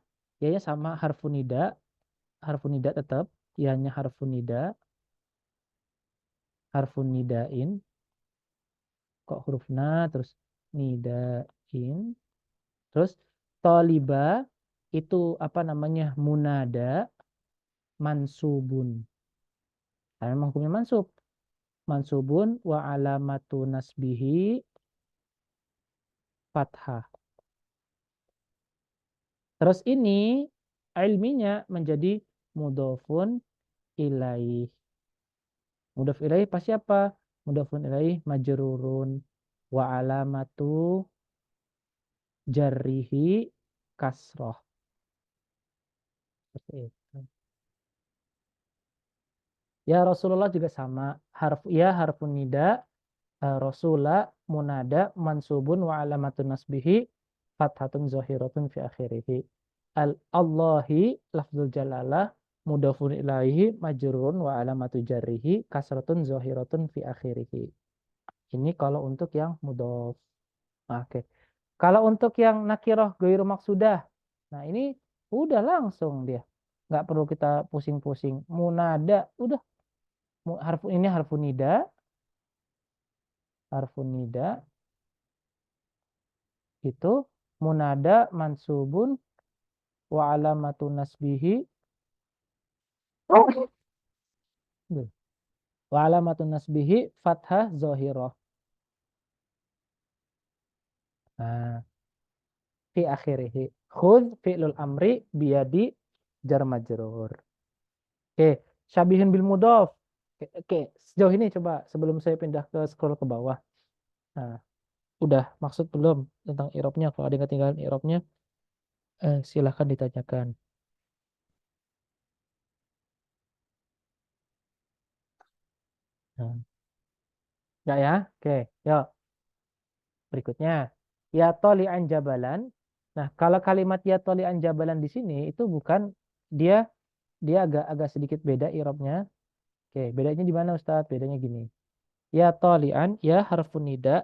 sama harfun nida tetap, ya-nya harfun nidain, kok huruf na terus nidain. Terus toliba itu apa namanya munada mansubun. Nah, memang hukumnya mansub. Mansubun wa alamatu nasbihi fathah. Terus ini ilminya menjadi mudhofun ilaih. Mudhof ilaih pasti apa? Mudhofun ilaih majrurun wa alamatu jarrihi kasroh. Seperti itu. Ya Rasulullah juga sama. Harfun nida Rasula munada mansubun wa alamatun nasbihi fathatun zahiratun fi akhirih. Allahi lafzul jalalah mudafun ilaihi majrurun wa alamatu jarrihi kasratun zahiratun fi akhirih. Ini kalau untuk yang mudhaf. Oke. Kalau untuk yang nakirah ghairu maksudah. Nah, ini udah langsung dia. Nggak perlu kita pusing-pusing. Munada udah ini harfun nida itu munada mansubun wa alamatun nasbihi wa alamatun nasbihi fathah zahirah. Nah, fi akhirih. Khudh fi'lul amri biyadi jar majrur. Oke, syabihun bil mudhaf. Oke, sejauh ini coba sebelum saya pindah ke scroll ke bawah. Nah, udah maksud belum tentang i'rabnya? Kalau ada yang ketinggalan i'rabnya, silahkan ditanyakan. Nah, enggak ya? Oke, yuk. Berikutnya, ya toli'an jabalan. Nah, kalau kalimat ya toli'an jabalan di sini itu bukan dia dia agak sedikit beda i'rabnya. Oke, bedanya di mana Ustadz? Bedanya gini. Ya toli'an, ya harfun nida.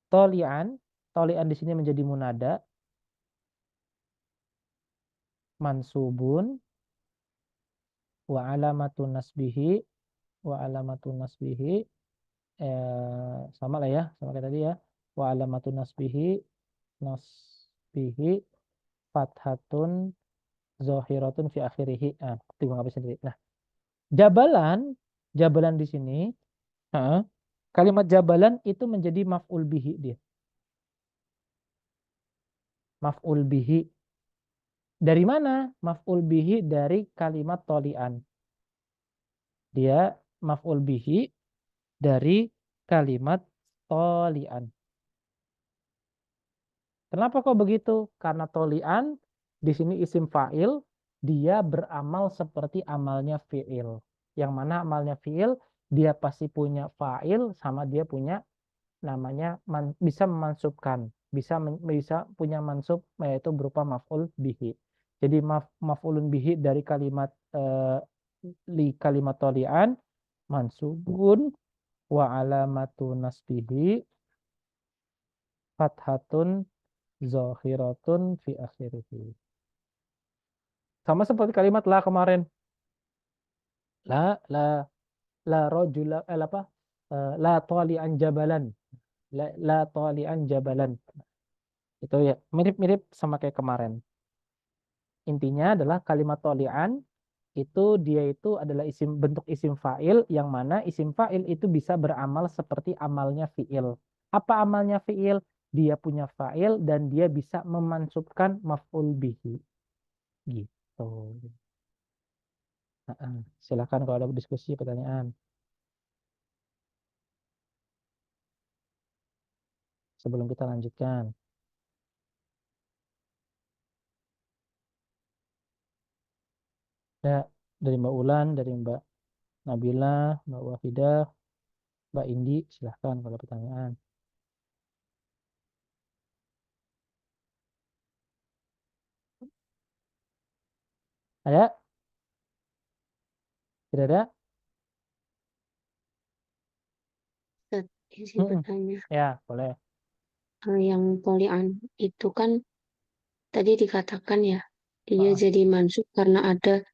Toli'an, toli'an di sini menjadi munada. Mansubun wa alamatun nasbihi wa alamatun nasbihi sama lah ya, sama kayak tadi ya. Wa alamatun nasbihi fathatun zohiratun fi akhirih. Tunggu nggak bisa sendiri. Nah, jabalan, jabalan di sini, ah, kalimat jabalan itu menjadi maf'ul bihi dia. Maf'ul bihi. Dari mana? Maf'ul bihi dari kalimat tolian. Dia maf'ul bihi dari kalimat tolian. Kenapa kok begitu? Karena tolian di sini isim fa'il, dia beramal seperti amalnya fi'il. Yang mana amalnya fi'il dia pasti punya fa'il sama dia punya namanya bisa memansubkan, bisa punya mansub yaitu berupa maf'ul bihi. Jadi maf'ulun bihi dari kalimat li kalimat tolian mansubun wa alamatu nasbihi fathatun zahiratun fi akhirih. Sama seperti kalimat la kemarin. La rajula apa? La tali'an jabalan. La tali'an jabalan. Itu ya mirip-mirip sama kayak kemarin. Intinya adalah kalimat toli'an itu dia itu adalah bentuk isim fa'il yang mana isim fa'il itu bisa beramal seperti amalnya fi'il. Apa amalnya fi'il? Dia punya fa'il dan dia bisa memansubkan maf'ul bihi. Gitu. Silakan kalau ada diskusi pertanyaan. Sebelum kita lanjutkan. Ya, dari Mbak Ulan, dari Mbak Nabila, Mbak Wafidah, Mbak Indi, silahkan kalau pertanyaan. Ada? Tidak ada? Izin bertanya. Ya, boleh. Yang tolian itu kan tadi dikatakan ya, dia jadi mansub karena ada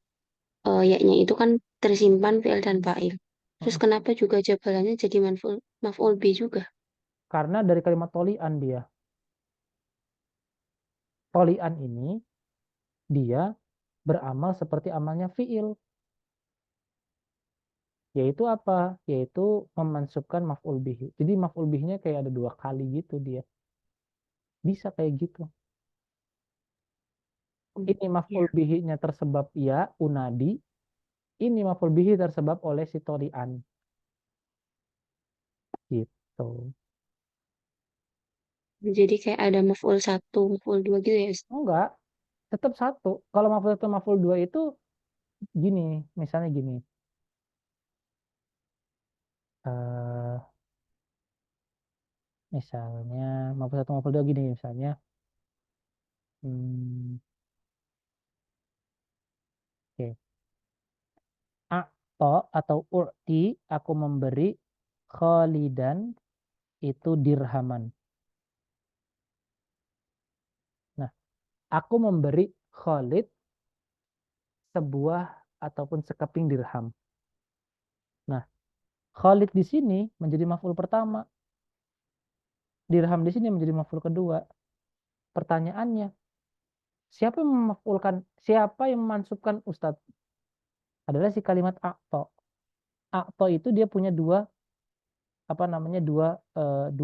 yaknya itu kan tersimpan fi'il dan fa'il. Terus kenapa juga jabalannya jadi maf'ul bi juga? Karena dari kalimat tolian dia. Tolian ini dia beramal seperti amalnya fi'il. Yaitu apa? Yaitu memansubkan maf'ul bihi. Jadi maf'ul bihinya kayak ada 2 kali gitu dia. Bisa kayak gitu. Ini maf'ul bihinya tersebab ya unadi. Ini maf'ul bihi tersebab oleh si tolian. Gitu. Jadi kayak ada maf'ul 1, maf'ul 2 gitu ya, Ustaz? Enggak, tetap satu. Kalau maf'ul 1, maf'ul 2 itu gini, misalnya gini. Misalnya maf'ul 1, maf'ul 2 gini misalnya. Oke. Atau u'ti, aku memberi Khalidan itu dirhaman. Nah, aku memberi Khalid sebuah ataupun sekeping dirham. Nah, Khalid di sini menjadi maf'ul pertama. Dirham di sini menjadi maf'ul kedua. Pertanyaannya, siapa yang memansubkan Ustadz? Adalah si kalimat a'to. A'to itu dia punya dua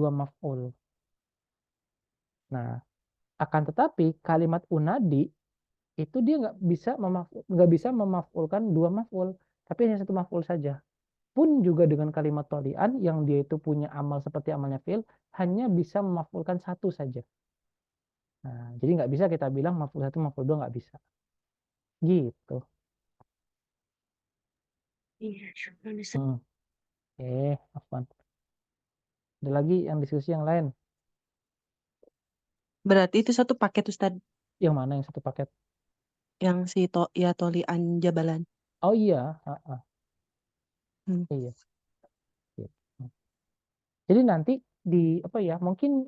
maf'ul. Nah, akan tetapi kalimat unadi itu dia nggak bisa memaf'ulkan 2 maf'ul, tapi hanya 1 maf'ul saja. Pun juga dengan kalimat tolian yang dia itu punya amal seperti amalnya fi'il, hanya bisa memaf'ulkan 1 saja. Nah, jadi nggak bisa kita bilang maf'ul 1, maf'ul 2, nggak bisa. Gitu. Iya, syukran, Ustaz. Afwan. Ada lagi yang diskusi yang lain? Berarti itu satu paket Ustaz, Yang mana yang satu paket? yang si ya tolian jabalan. Oh iya, Hmm. iya. Jadi nanti mungkin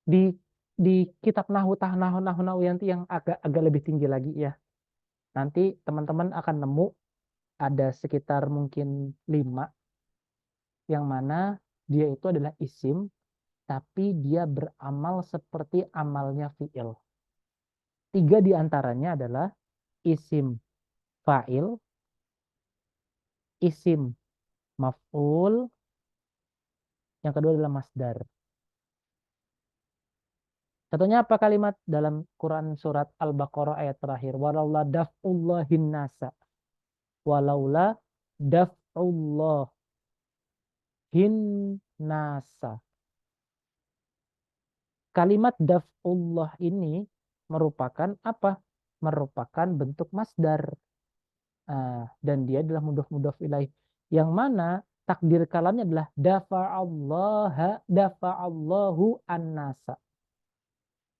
di kitab nahu yanti yang agak lebih tinggi lagi ya. Nanti teman-teman akan nemu ada sekitar mungkin 5 yang mana dia itu adalah isim tapi dia beramal seperti amalnya fi'il. 3 diantaranya adalah isim fa'il, isim maf'ul, yang kedua adalah masdar. Contohnya apa kalimat dalam Quran surat Al-Baqarah ayat terakhir? Walaula daf'ullahin nasa. Walaula daf'ullahin nasa. Kalimat daf'ullah ini merupakan apa? Merupakan bentuk masdar. Dan dia adalah mudhaf ilaih. yang mana takdir kalamnya adalah dafa'allahu an-nasa.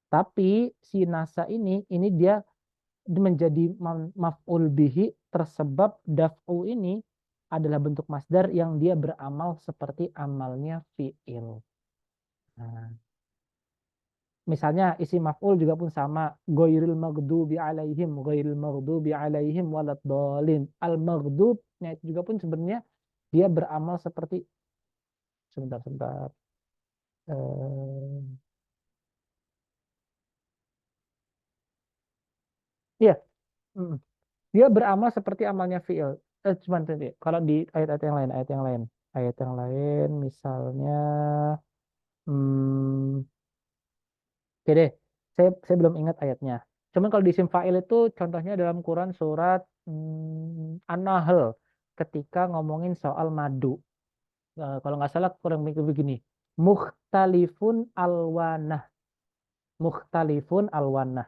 Tapi si nasa ini dia menjadi maf'ul bihi tersebab daf'u ini adalah bentuk masdar yang dia beramal seperti amalnya fi'il. Nah, misalnya isi maf'ul juga pun sama, ghairil maghdubi alaihim waladdallin. Al maghdubnya itu juga pun sebenarnya dia beramal seperti sebentar. Eh, iya, mm. Dia beramal seperti amalnya fi'il. Cuman nanti kalau di ayat yang lain misalnya hmm, oke deh, saya belum ingat ayatnya. Cuman kalau di isim fa'il itu contohnya dalam Quran surat An-Nahl ketika ngomongin soal madu. Kalau nggak salah kurang lebih begini. Mukhtalifun alwanah. Mukhtalifun alwanah.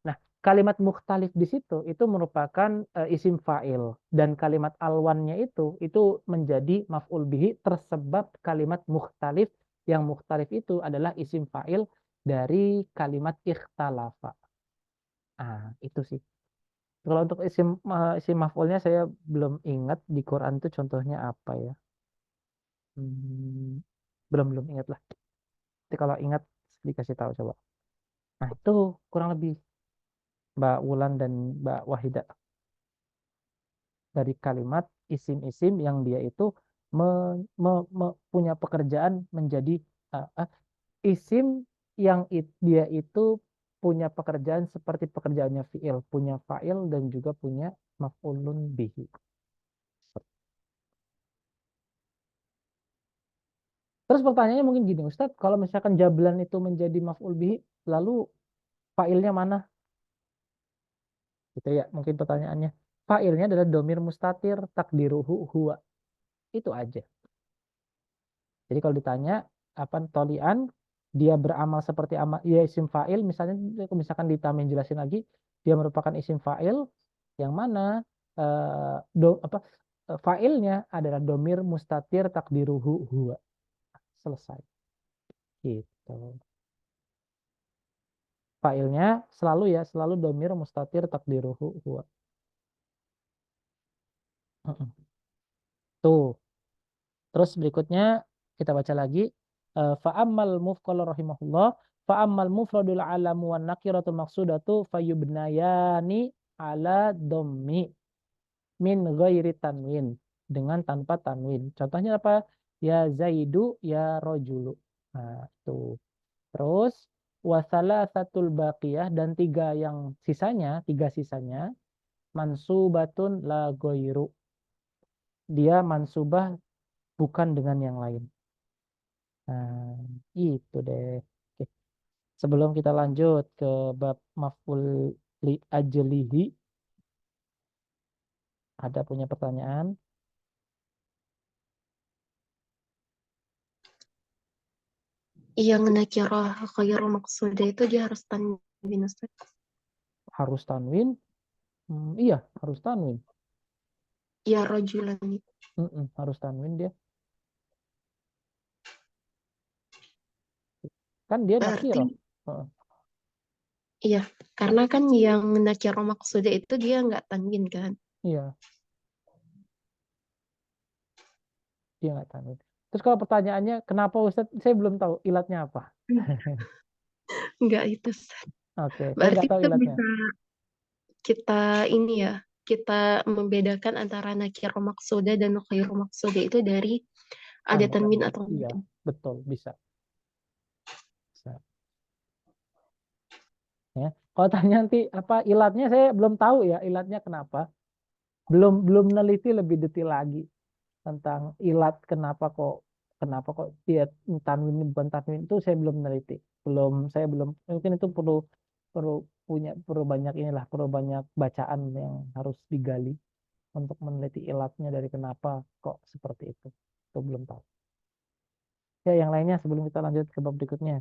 Nah, kalimat mukhtalif di situ itu merupakan isim fa'il dan kalimat alwannya itu menjadi maf'ul bihi tersebab kalimat mukhtalif yang mukhtalif itu adalah isim fa'il dari kalimat ikhtalafa. Itu sih. Kalau untuk isim maf'ulnya saya belum ingat di Quran itu contohnya apa ya. Hmm, belum ingat lah. Tapi kalau ingat dikasih tahu coba. Nah, itu kurang lebih Mbak Wulan dan Mbak Wahida dari kalimat isim-isim yang dia itu punya pekerjaan menjadi uh, uh, isim yang dia itu punya pekerjaan seperti pekerjaannya fiil, punya fa'il dan juga punya maf'ulun bihi. Terus pertanyaannya mungkin gini, Ustadz, kalau misalkan jablan itu menjadi maf'ul bihi, lalu fa'ilnya mana? Gitu ya, mungkin pertanyaannya. Fa'ilnya adalah domir mustatir, takdiruhu huwa. Itu aja. Jadi kalau ditanya apa tolian dia beramal seperti amal ya isim fa'il misalnya misalkan ditamin jelasin lagi dia merupakan isim fa'il yang mana apa fa'ilnya adalah domir mustatir takdiruhu huwa. Selesai. Gitu. Fa'ilnya selalu domir mustatir takdiruhu huwa. Tuh. Terus berikutnya kita baca lagi fa'ammal mufqala rahimahullah fa'ammal mufradul alamu wan nakiratul maqsudatu fayubnayani ala dhammi min ghairi tanwin dengan tanpa tanwin. Contohnya apa? Ya Zaidu ya rojulu. Nah, tuh. Terus wasalasatul baqiyah dan tiga sisanya mansubatun la ghairu. Dia mansubah bukan dengan yang lain. Nah, itu deh. Oke. Sebelum kita lanjut ke bab maf'ul li ajlihi, ada punya pertanyaan? Yang nakirah khairu maqsudah itu dia harus tanwin, Ustaz. Harus tanwin? Iya, harus tanwin. Ya rajulan itu. Harus tanwin dia. Kan dia Berarti nakirah. Heeh. iya, karena kan yang nakirah maqsudah itu dia nggak tanwin kan. Iya, dia nggak tanwin. Terus kalau pertanyaannya, kenapa Ustadz? Saya belum tahu ilatnya apa. Nggak itu, Ustaz. Oke, saya Berarti nggak tahu itu ilatnya. bisa kita ini ya, kita membedakan antara nakirah maqsudah dan khairu maqsudah itu dari ada tanwin Tanda-tanda. atau Iya, enggak. betul, bisa. Bisa. Ya. Kalau tanya nanti apa ilatnya, saya belum tahu ya ilatnya kenapa. Belum neliti lebih detail lagi tentang ilat kenapa kok dia tanwin bukan tanwin itu saya belum neliti. Saya belum mungkin itu perlu perlu perlu banyak perlu banyak bacaan yang harus digali untuk meneliti ilatnya dari kenapa kok seperti itu. Itu belum tahu. Ya, yang lainnya sebelum kita lanjut ke bab berikutnya.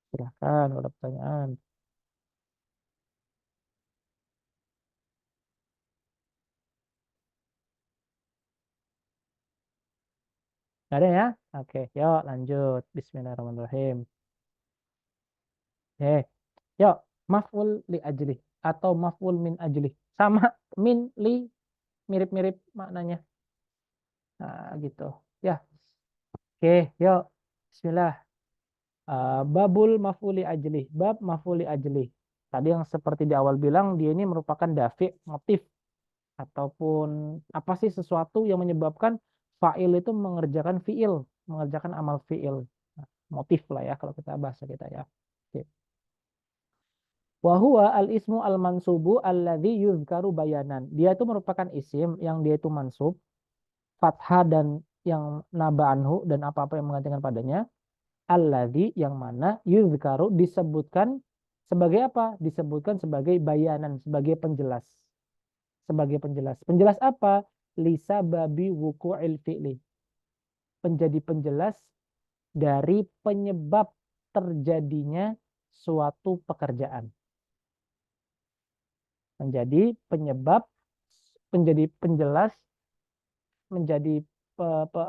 Silahkan, kalau ada pertanyaan. Nggak ada ya? Oke, yuk lanjut. Bismillahirrahmanirrahim. Yuk, maf'ul li ajli atau maf'ul min ajli. Sama min li mirip-mirip maknanya. Nah, gitu. Ya, oke, yuk. Bismillah. Babul maf'uli ajli. Bab maf'uli ajli. Tadi yang seperti di awal bilang, dia ini merupakan dafi, motif, ataupun apa sih sesuatu yang menyebabkan fa'il itu mengerjakan fi'il, mengerjakan amal fi'il. Nah, motif lah ya kalau kita bahasa kita ya. Oke. Wa al-ismu al-mansubu alladhi yuzkaru bayanan. Dia itu merupakan isim yang dia itu mansub, fathah dan yang naba anhu dan apa-apa yang menggantikan padanya. Alladhi yang mana yuzkaru disebutkan sebagai apa? Disebutkan sebagai bayanan, sebagai penjelas. Sebagai penjelas. Penjelas apa? Lisa babi wuku'il fi'li. Menjadi penjelas dari penyebab terjadinya suatu pekerjaan. Menjadi penyebab, menjadi penjelas, menjadi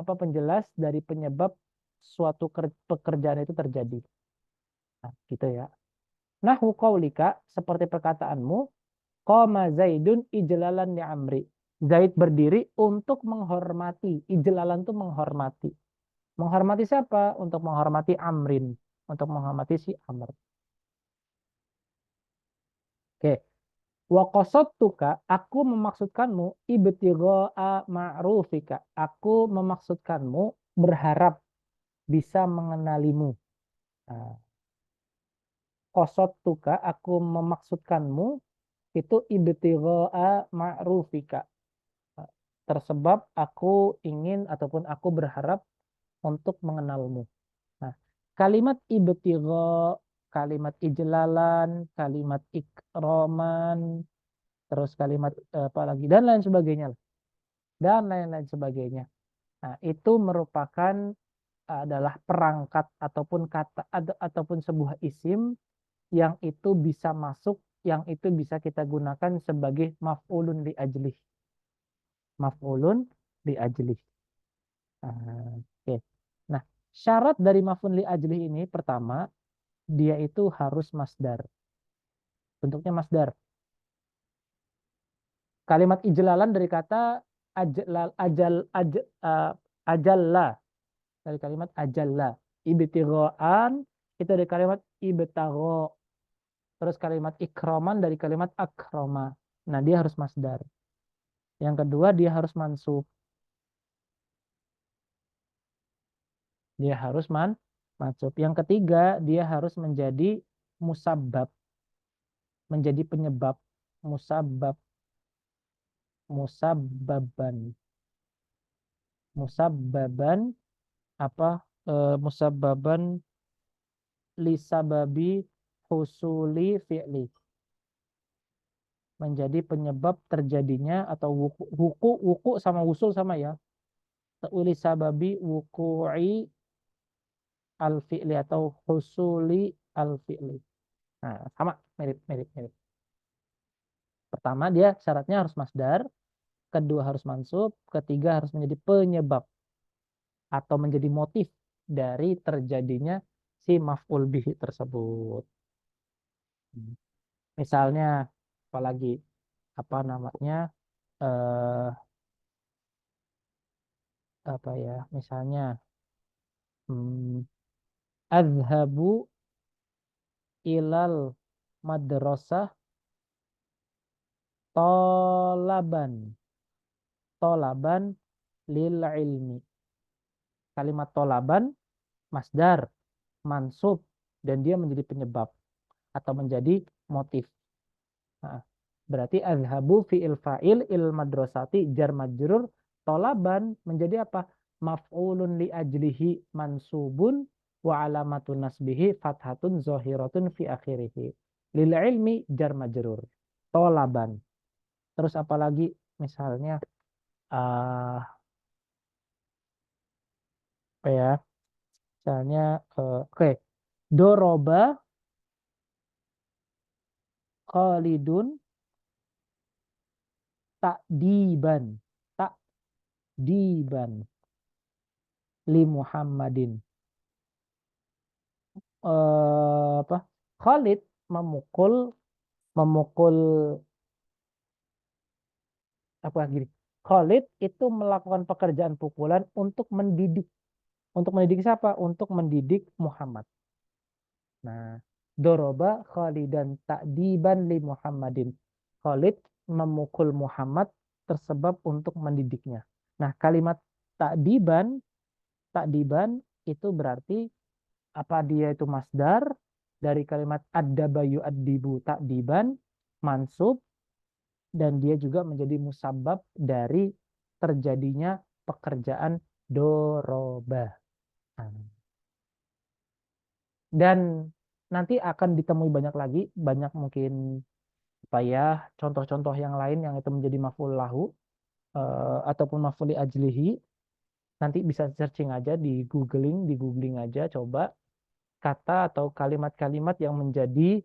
penjelas dari penyebab suatu pekerjaan itu terjadi. Nah, gitu ya. Nahwu qaulika, seperti perkataanmu, qama Zaidun ijlalan li Amri. Zaid berdiri untuk menghormati. Ijlalan itu menghormati. Menghormati siapa? Untuk menghormati Amrin. Untuk menghormati si Amr. Oke. Wa qasadtuka, aku memaksudkanmu ibtigha'a ma'rufika. Aku memaksudkanmu berharap bisa mengenalimu. Nah, qasadtuka, aku memaksudkanmu itu ibtigha'a ma'rufika. Tersebab aku ingin ataupun aku berharap untuk mengenalmu. Nah, kalimat ibtigha, kalimat ijlalan, kalimat ikraman, terus kalimat apa lagi dan lain sebagainya dan lain-lain sebagainya. Nah, itu merupakan adalah perangkat ataupun kata ataupun sebuah isim yang itu bisa masuk, yang itu bisa kita gunakan sebagai maf'ulun li ajlih. Maf'ulun li ajlih. Oke. Nah, syarat dari maf'ul li ajlih ini pertama, dia itu harus masdar. Bentuknya masdar. Kalimat ijlalan dari kata ajal ajal ajal ajalla, dari kalimat ajalla. Ibtighaan itu dari kalimat ibtagho. Terus kalimat ikroman dari kalimat akroma. Nah, dia harus masdar. Yang kedua, dia harus mansub. Dia harus mansub. Yang ketiga, dia harus menjadi musabbab, menjadi penyebab. Musabbab, musabbaban, musabbaban apa? Musabbaban lisababi husuli fi'li, menjadi penyebab terjadinya atau wuku sama wusul sama ya, lisababi wuku'i al fi'li atau husuli al fi'li. Nah, sama, mirip mirip mirip. Pertama, dia syaratnya harus masdar, kedua harus mansub, ketiga harus menjadi penyebab atau menjadi motif dari terjadinya si maf'ul bihi tersebut. Misalnya, apalagi apa namanya, eh, apa ya? Misalnya, hmm, azhabu ilal madrasah tolaban, tolaban lil ilmi. Kalimat tolaban masdar, mansub, dan dia menjadi penyebab atau menjadi motif. Nah, berarti azhabu fi'il fa'il il madrasati jar majrur, tolaban menjadi apa? Maf'ulun li ajlihi mansubun wa alamatun nasbihi fathatun zohiratun fi akhirihi. Lil ilmi jar majrur. Tolaban. Terus apalagi misalnya apa ya? Misalnya oke. Doroba Khalidun takdiban. Takdiban. li Muhammadin. Apa? Khalid memukul apa gini. Khalid itu melakukan pekerjaan pukulan untuk mendidik. Untuk mendidik siapa? Untuk mendidik Muhammad. Nah, doroba Khalidan ta'diban li Muhammadin. Khalid memukul Muhammad tersebab untuk mendidiknya. Nah, kalimat ta'diban, ta'diban itu berarti apa dia itu masdar dari kalimat addaba yu'addibu ta'diban, mansub, dan dia juga menjadi musabab dari terjadinya pekerjaan doroba. Dan nanti akan ditemui banyak lagi, banyak mungkin apa ya, contoh-contoh yang lain yang itu menjadi maf'ul lahu ataupun maf'ul li ajlihi. Nanti bisa searching aja di googling aja coba kata atau kalimat-kalimat yang menjadi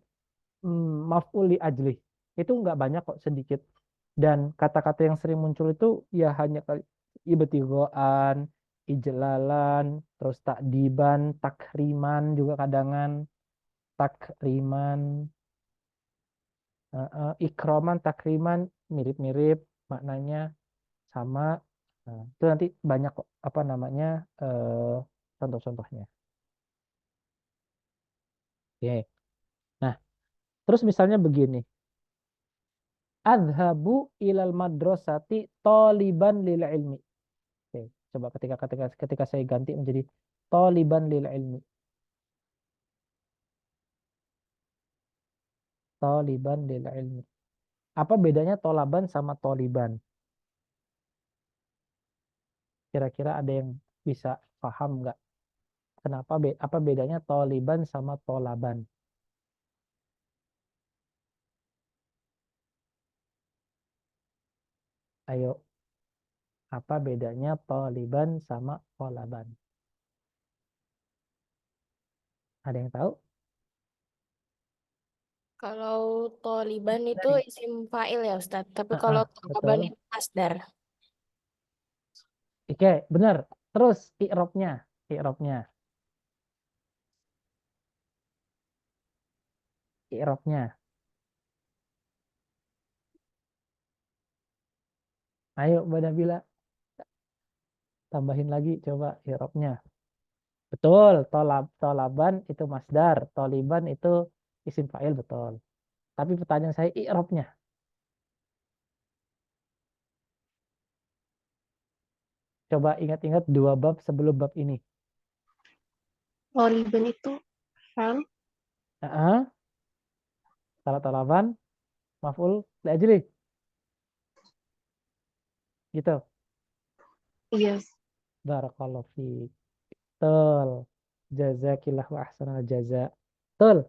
maf'ul li ajlih. Itu nggak banyak kok, sedikit. Dan kata-kata yang sering muncul itu ya hanya ibtighoan, ijlalan, terus takdiban, takriman juga kadangan, takriman, ikroman, takriman mirip-mirip maknanya sama. Nah, itu nanti banyak kok apa namanya contoh-contohnya. Oke. Nah, terus misalnya begini. Adhabu ilal madrasati taliban lil ilmi. Oke, coba ketika saya ganti menjadi taliban lil ilmi. Taliban lil ilmi. Apa bedanya tolaban sama toliban? Kira-kira ada yang bisa paham nggak? Kenapa apa bedanya toliban sama tolaban? Ayo, apa bedanya toliban sama tolaban? Ada yang tahu? Kalau toliban itu Dari. isim fa'il ya Ustadz. Tapi kalau tolaban Betul. itu masdar. Oke, benar. Terus i'rabnya, i'rabnya, i'rabnya. Ayo, Mbak Nabila, tambahin lagi coba i'rabnya. Betul, tolaban itu masdar, toliban itu isim fa'il, betul. Tapi pertanyaan saya i'rabnya. Coba ingat-ingat dua bab sebelum bab ini. Taliban itu fa'il. Heeh, kalau tolaban maf'ul li ajli. Gitu. Iya. Barakallahu fiik. Betul. Jazakillah wa ahsanal jaza. Betul.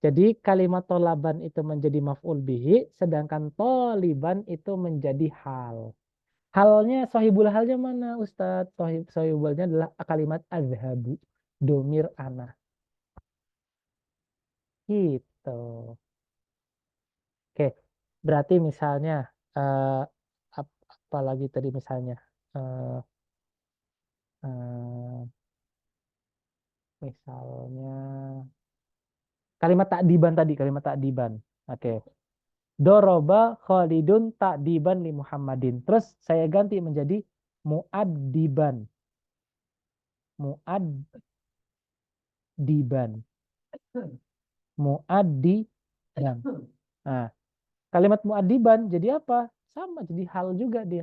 Jadi kalimat tolaban itu menjadi maf'ul bihi, sedangkan toliban itu menjadi hal. Halnya, sahibul halnya mana Ustadz? Sahibulnya adalah kalimat azhabu. Domir ana. Gitu. Oke. Berarti misalnya, eh, apa lagi tadi misalnya? Eh, eh, misalnya, kalimat takdiban tadi, kalimat takdiban. Oke. Doroba Khalidun takdiban li Muhammadin. Terus saya ganti menjadi muaddiban. Muaddiban. Muaddiban. Nah, kalimat muaddiban jadi apa? Sama, jadi hal juga dia.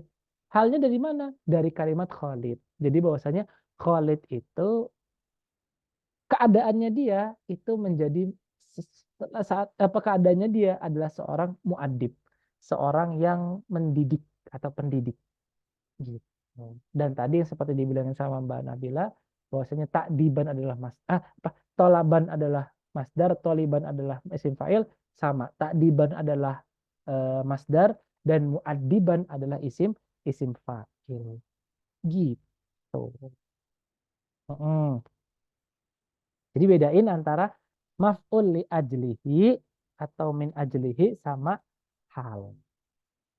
Halnya dari mana? Dari kalimat Khalid. Jadi bahwasanya Khalid itu keadaannya dia itu menjadi saat apa keadaannya dia adalah seorang muadib, seorang yang mendidik atau pendidik gitu. Dan tadi yang seperti dibilangin sama Mbak Nabila bahwasanya takdiban adalah tolaban adalah masdar, toliban adalah isim fa'il, sama. Takdiban adalah masdar dan muaddiban adalah isim fa'il. Gitu. Mm-mm. Jadi bedain antara maf'ul li ajlihi atau min ajlihi sama hal.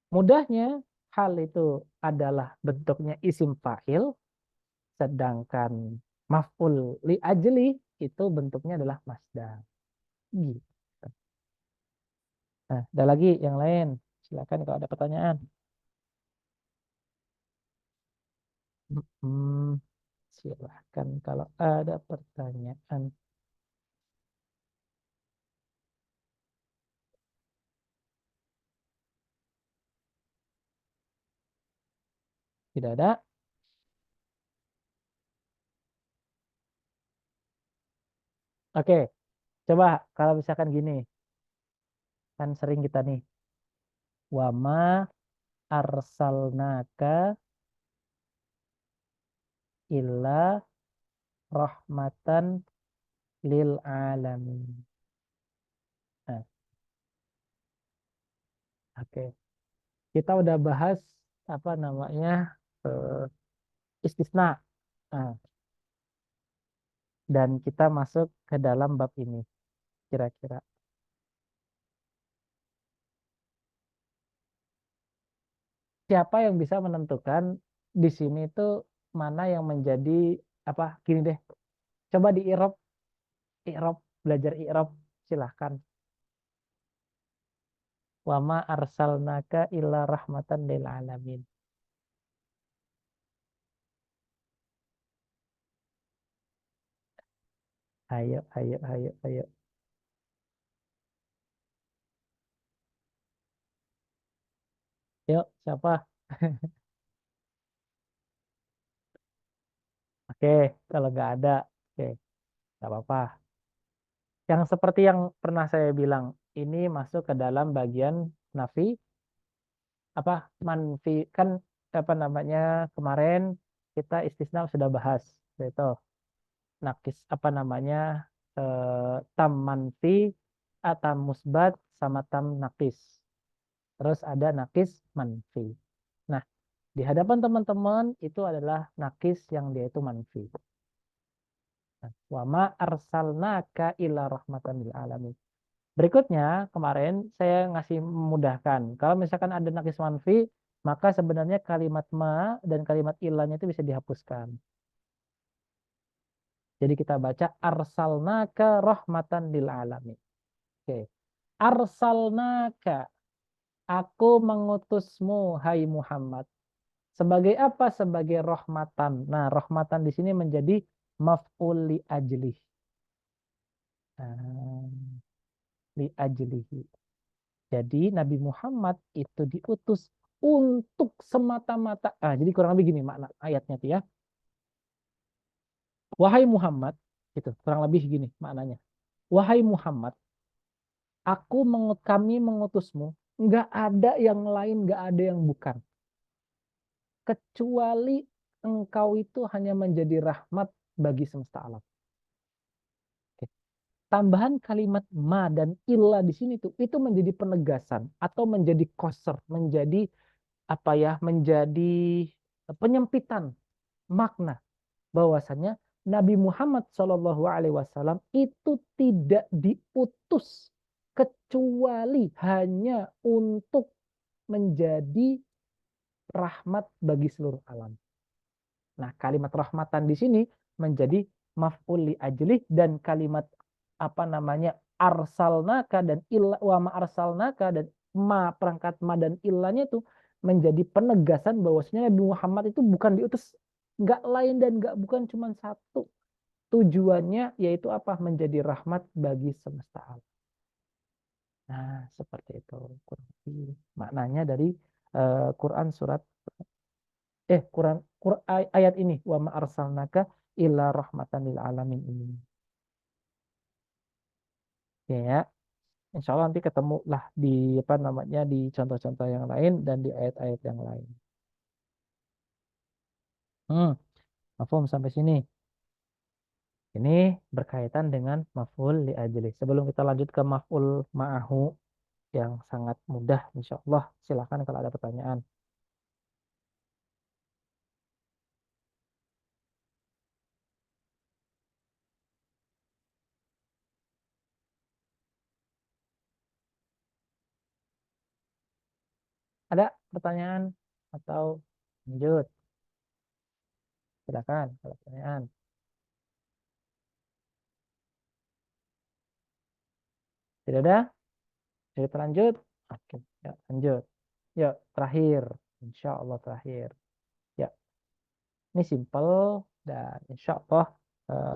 Mudahnya hal itu adalah bentuknya isim fa'il, Sedangkan maf'ul li ajli itu bentuknya adalah masdar. Gitu. Nah, ada lagi yang lain. Silakan kalau ada pertanyaan. Hmm, silahkan kalau ada pertanyaan. Tidak ada? Oke, coba kalau misalkan gini, kan sering kita nih, wama arsalnaka illa rahmatan lil alamin. Nah, oke. Kita udah bahas apa namanya istisna. Nah, dan kita masuk ke dalam bab ini kira-kira. Siapa yang bisa menentukan di sini itu mana yang menjadi apa? Gini deh. Coba di i'rab, belajar i'rab, silahkan. Wama arsalnaka illa rahmatan lil alamin. Ayo, ayo, ayo, ayo. Yuk, siapa? Oke, kalau nggak ada, oke, nggak apa-apa. Yang seperti yang pernah saya bilang, ini masuk ke dalam bagian nafi, apa manfi kan apa namanya kemarin kita istisna sudah bahas, yaitu nakis apa namanya tam manfi, tam musbat sama tam nakis. Terus ada nakis manfi. Nah, di hadapan teman-teman itu adalah nakis yang dia itu manfi. Wa ma arsalnaka illa rahmatan lil alamin. Berikutnya, kemarin saya ngasih memudahkan. Kalau misalkan ada nakis manfi, maka sebenarnya kalimat ma dan kalimat ilahnya itu bisa dihapuskan. Jadi kita baca arsalnaka rahmatan lil alamin. Oke. Arsalnaka, aku mengutusmu hai Muhammad. Sebagai apa? Sebagai rahmatan. Nah, rahmatan di sini menjadi maf'ul li ajlih. Nah, li ajlihi. Jadi Nabi Muhammad itu diutus untuk semata-mata. Jadi kurang lebih gini makna ayatnya tuh ya. Wahai Muhammad, itu kurang lebih gini maknanya. Wahai Muhammad, kami mengutusmu. Nggak ada yang lain, nggak ada yang bukan. Kecuali engkau itu hanya menjadi rahmat bagi semesta alam. Oke. Tambahan kalimat ma dan illa di sini tuh itu menjadi penegasan atau menjadi koser, menjadi apa ya, menjadi penyempitan makna bahwasanya Nabi Muhammad SAW itu tidak diutus kecuali hanya untuk menjadi rahmat bagi seluruh alam. Nah, kalimat rahmatan di sini menjadi maf'ul li ajlih, dan kalimat apa namanya arsalnaka dan illa wa ma arsalnaka dan ma perangkat ma dan illanya itu menjadi penegasan bahwasanya Nabi Muhammad itu bukan diutus, nggak lain dan nggak bukan cuma satu. Tujuannya yaitu apa? Menjadi rahmat bagi semesta alam. Nah, seperti itu kurang lebih maknanya dari Quran surat Quran, ayat ini wa ma arsalnaka illa rahmatan lil alamin ini. Ya, insya Allah nanti ketemu lah di apa namanya di contoh-contoh yang lain dan di ayat-ayat yang lain. Mafhum sampai sini. Ini berkaitan dengan maf'ul li ajli. Sebelum kita lanjut ke maf'ul ma'ahu yang sangat mudah, insya Allah silakan kalau ada pertanyaan. Ada pertanyaan atau lanjut? Silakan kalau pertanyaan. Tidak ada? Jadi lanjut. Oke, ya, lanjut. Ya, terakhir. Insya Allah terakhir. Ya, ini simple dan insya Allah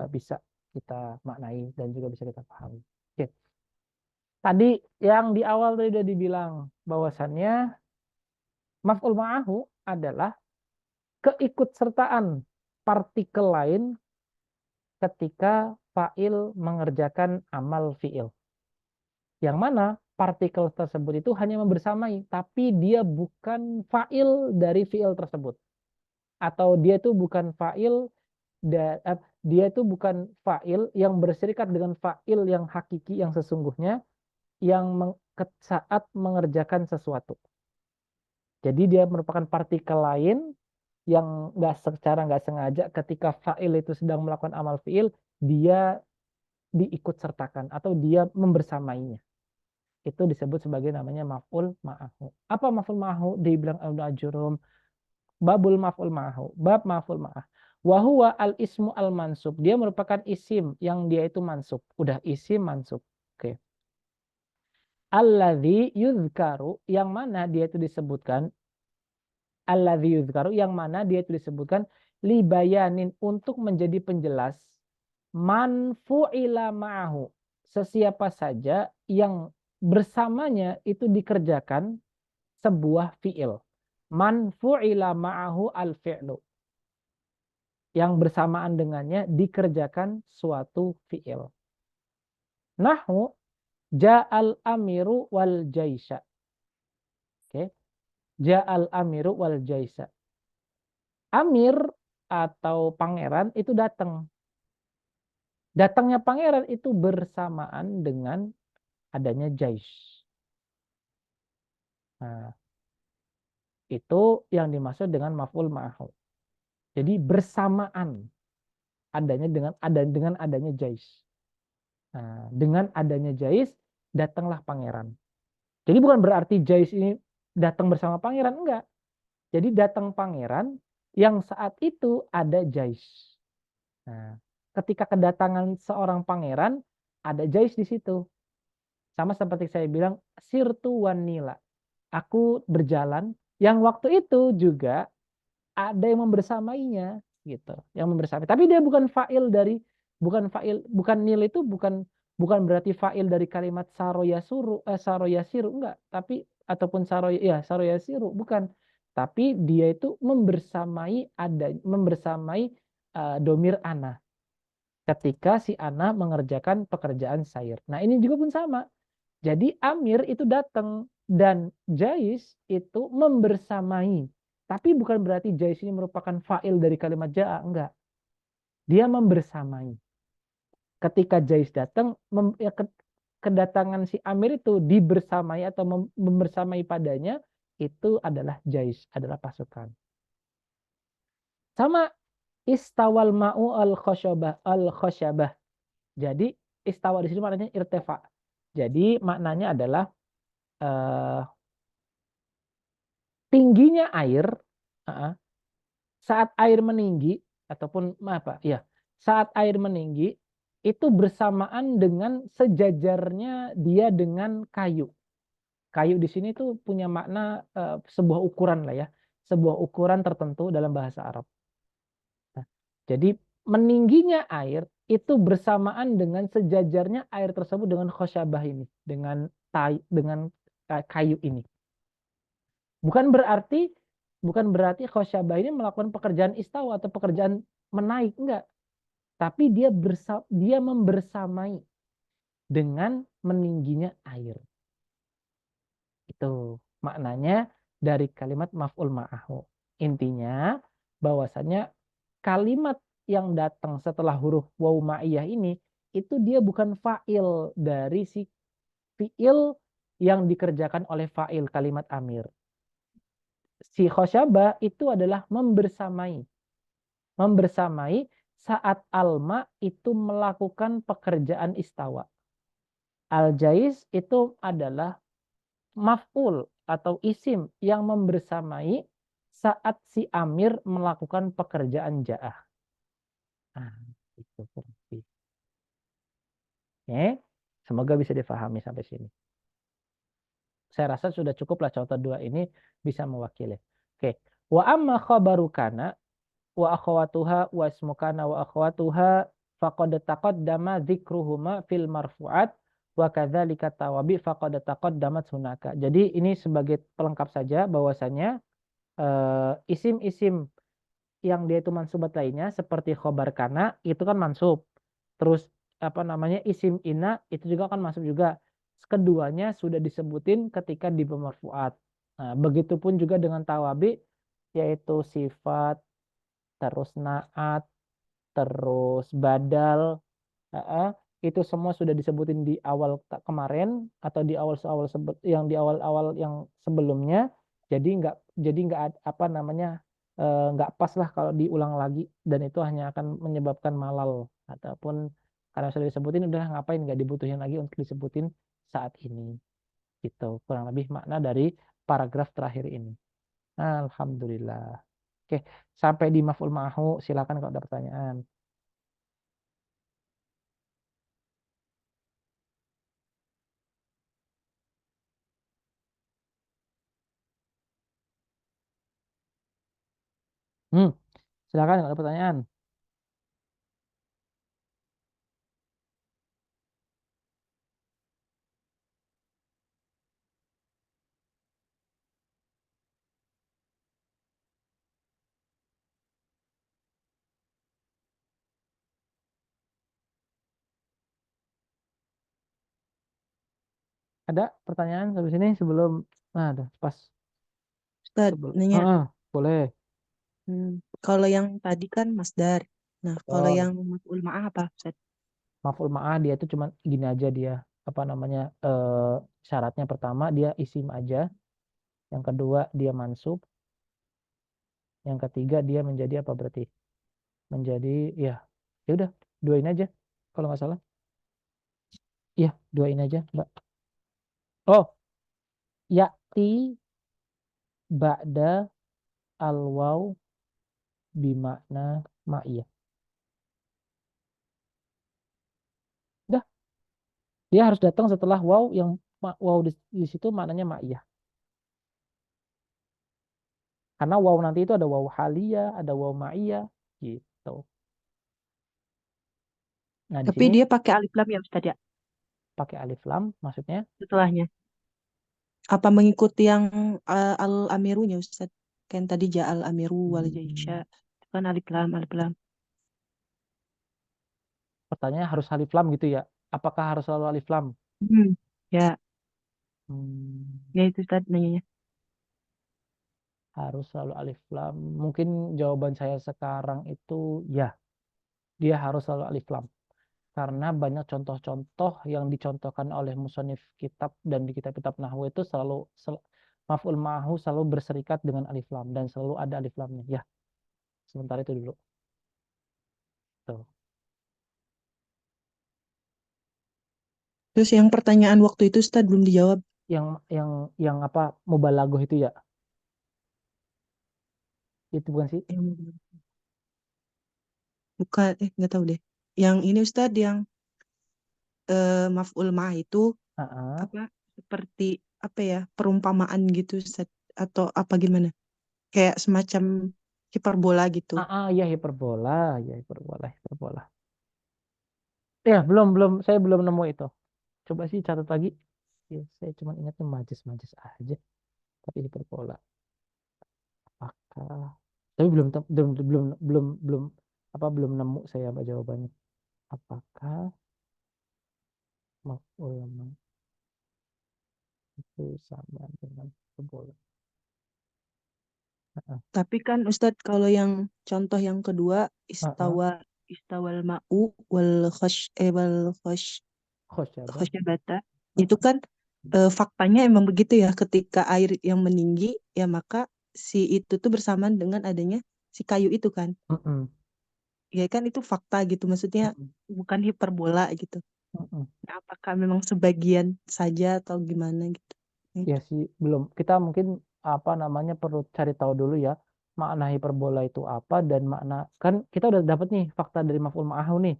bisa kita maknai dan juga bisa kita pahami. Oke. Tadi yang di awal tadi sudah dibilang bahwasannya maf'ul ma'ahu adalah keikutsertaan partikel lain ketika fa'il mengerjakan amal fi'il. Yang mana partikel tersebut itu hanya membersamai, tapi dia bukan fa'il dari fi'il tersebut. Atau dia itu bukan fa'il, dia itu bukan fa'il yang berserikat dengan fa'il yang hakiki, yang sesungguhnya, yang saat mengerjakan sesuatu. Jadi dia merupakan partikel lain yang secara nggak sengaja ketika fa'il itu sedang melakukan amal fi'il, dia diikut sertakan atau dia membersamainya. Itu disebut sebagai namanya maf'ul ma'ahu. Apa maf'ul ma'ahu? Dibilang Ibnu Ajurum, babul maf'ul ma'ahu, bab maf'ul ma'ah. Wa huwa al-ismu al-mansub. Dia merupakan isim yang dia itu mansub. Udah isim mansub. Oke. Alladzi yuzkaru, yang mana dia itu disebutkan, alladzi yuzkaru, yang mana dia itu disebutkan libayanin, untuk menjadi penjelas, man fu'ila ma'ahu, sesiapa saja yang bersamanya itu dikerjakan sebuah fi'il. Man fu'ila ma'ahu al-fi'lu, yang bersamaan dengannya dikerjakan suatu fi'il. Nahu ja'al amiru wal jaisha. Oke. Ja'al amiru wal jaisha. Amir atau pangeran itu datang. Datangnya pangeran itu bersamaan dengan adanya jais. Nah, itu yang dimaksud dengan maf'ul ma'ahu. Jadi bersamaan adanya dengan adanya jais. Nah, dengan adanya jais datanglah pangeran. Jadi bukan berarti jais ini datang bersama pangeran, enggak. Jadi datang pangeran yang saat itu ada jais. Nah, ketika kedatangan seorang pangeran ada jais di situ. Sama seperti saya bilang sirtu wanila. Aku berjalan yang waktu itu juga ada yang membersamainya gitu, yang membersamai. Tapi dia bukan fa'il dari bukan nil itu bukan berarti fa'il dari kalimat saroyasiru enggak, tapi ataupun saroyasiru bukan. Tapi dia itu membersamai domir ana ketika si ana mengerjakan pekerjaan sair. Nah, ini juga pun sama. Jadi amir itu datang dan jais itu membersamai. Tapi bukan berarti jais ini merupakan fa'il dari kalimat ja'a, enggak. Dia membersamai. Ketika jais datang, kedatangan si amir itu dibersamai atau membersamai padanya, itu adalah jais, adalah pasukan. Sama istawal ma'u al-khosyabah. Jadi istawa di sini maknanya irtefa. Jadi maknanya adalah tingginya air saat air meninggi ataupun saat air meninggi itu bersamaan dengan sejajarnya dia dengan kayu. Kayu di sini tuh punya makna sebuah ukuran lah ya, sebuah ukuran tertentu dalam bahasa Arab. Nah, jadi meningginya air itu bersamaan dengan sejajarnya air tersebut dengan khosyabah ini, dengan kayu ini. Bukan berarti khosyabah ini melakukan pekerjaan istawa atau pekerjaan menaik, enggak. Tapi dia membersamai dengan meningginya air. Itu maknanya dari kalimat maf'ul ma'ahu. Intinya bahwasanya kalimat yang datang setelah huruf waw ma'iyah ini itu dia bukan fa'il dari si fi'il yang dikerjakan oleh fa'il kalimat amir. Si khosyabah itu adalah membersamai saat alma itu melakukan pekerjaan istawa. Al-jais itu adalah maf'ul atau isim yang membersamai saat si Amir melakukan pekerjaan ja'ah. Nah, itu berarti. Oke, semoga bisa difahami sampai sini. Saya rasa sudah cukup lah contoh dua ini bisa mewakili. Oke, wa amma khabaru kana wa akhawatuha wa ismu kana wa akhawatuha faqad taqaddama dzikruhuma fil marfu'at wa kadzalika tawabi faqad taqaddamat hunaka. Jadi ini sebagai pelengkap saja bahwasanya isim-isim yang dia itu mansubat lainnya seperti khobar kana itu kan mansub. Terus apa namanya isim ina itu juga kan mansub juga. Keduanya sudah disebutin ketika di pemarfuat. Nah, begitupun juga dengan tawabi yaitu sifat, terus naat, terus badal, itu semua sudah disebutin di awal kemarin atau di awal-awal yang di awal-awal yang sebelumnya. Jadi nggak apa namanya nggak pas lah kalau diulang lagi dan itu hanya akan menyebabkan malal ataupun karena sudah disebutin udah ngapain nggak dibutuhin lagi untuk disebutin saat ini. Gitu kurang lebih makna dari paragraf terakhir ini. Alhamdulillah. Oke, sampai di maf'ul ma'hu silakan kalau ada pertanyaan. Silakan kalau ada pertanyaan. Ada pertanyaan sampai sini sebelum ada pas Ustad, sebelum nanya. boleh. Kalau yang tadi kan masdar. Nah, kalau Oh, yang maf'ul ma'ah apa, Ustad? maf'ul ma'ah dia itu cuma gini aja dia apa namanya syaratnya pertama dia isim aja, yang kedua dia mansub, yang ketiga dia menjadi apa berarti menjadi ya ya udah duain aja kalau nggak salah ya duain aja Mbak. Oh, ya'ti ba'da al-waw bimakna ma'iyah. Udah, dia harus datang setelah waw yang waw di situ maknanya ma'iyah. Karena waw nanti itu ada waw haliyah, ada waw ma'iyah gitu. Nah, di Tapi sini dia pakai alif lam ya, Ustad ya, pakai alif lam maksudnya setelahnya. Apa mengikuti yang al-amirunya, Ustad? Kan tadi ja'al amiru wal jaisha. Itu kan alif lam, alif lam. pertanyaannya harus alif lam gitu ya. Apakah harus selalu alif lam? Ya, Hmm, ya itu Ustad nanyanya. harus selalu alif lam. Mungkin jawaban saya sekarang itu ya, dia harus selalu alif lam. Karena banyak contoh-contoh yang dicontohkan oleh musonif kitab dan di kitab-kitab nahwu itu selalu maf'ul ma'hu selalu berserikat dengan alif lam dan selalu ada alif lamnya. Ya, sebentar itu dulu. Tuh. Terus yang pertanyaan waktu itu Ustad belum dijawab. Yang apa mubalaghah itu ya? Itu bukan sih? Bukan, nggak tahu deh. Yang ini Ustad yang maf'ul ma'ah itu Heeh. apa seperti apa ya perumpamaan gitu Ustad atau apa gimana? Kayak semacam hiperbola gitu. Ya hiperbola, ya hiperbola, hiperbola. Ya, belum saya belum nemu itu. Coba sih catat lagi. Ya, saya cuma ingatnya majus-majus aja. Tapi hiperbola. Apakah? Tapi belum apa belum nemu saya apa jawabannya. Apakah maf'ul amr itu sama dengan hiperbola? Heeh. Tapi kan Ustadz kalau yang contoh yang kedua Heeh. istawal ma'u wal Khosyabah. khosyabata itu Heeh. kan faktanya emang begitu ya ketika air yang meninggi ya maka si itu tuh bersamaan dengan adanya si kayu itu kan Heeh. ya kan itu fakta gitu maksudnya Heeh. bukan hiperbola gitu. Heeh. Nah, apakah memang sebagian saja atau gimana gitu. Nah, Ya itu. sih belum. Kita mungkin apa namanya perlu cari tahu dulu ya. makna hiperbola itu apa dan makna, kan kita udah dapat nih fakta dari maf'ul ma'ahu nih,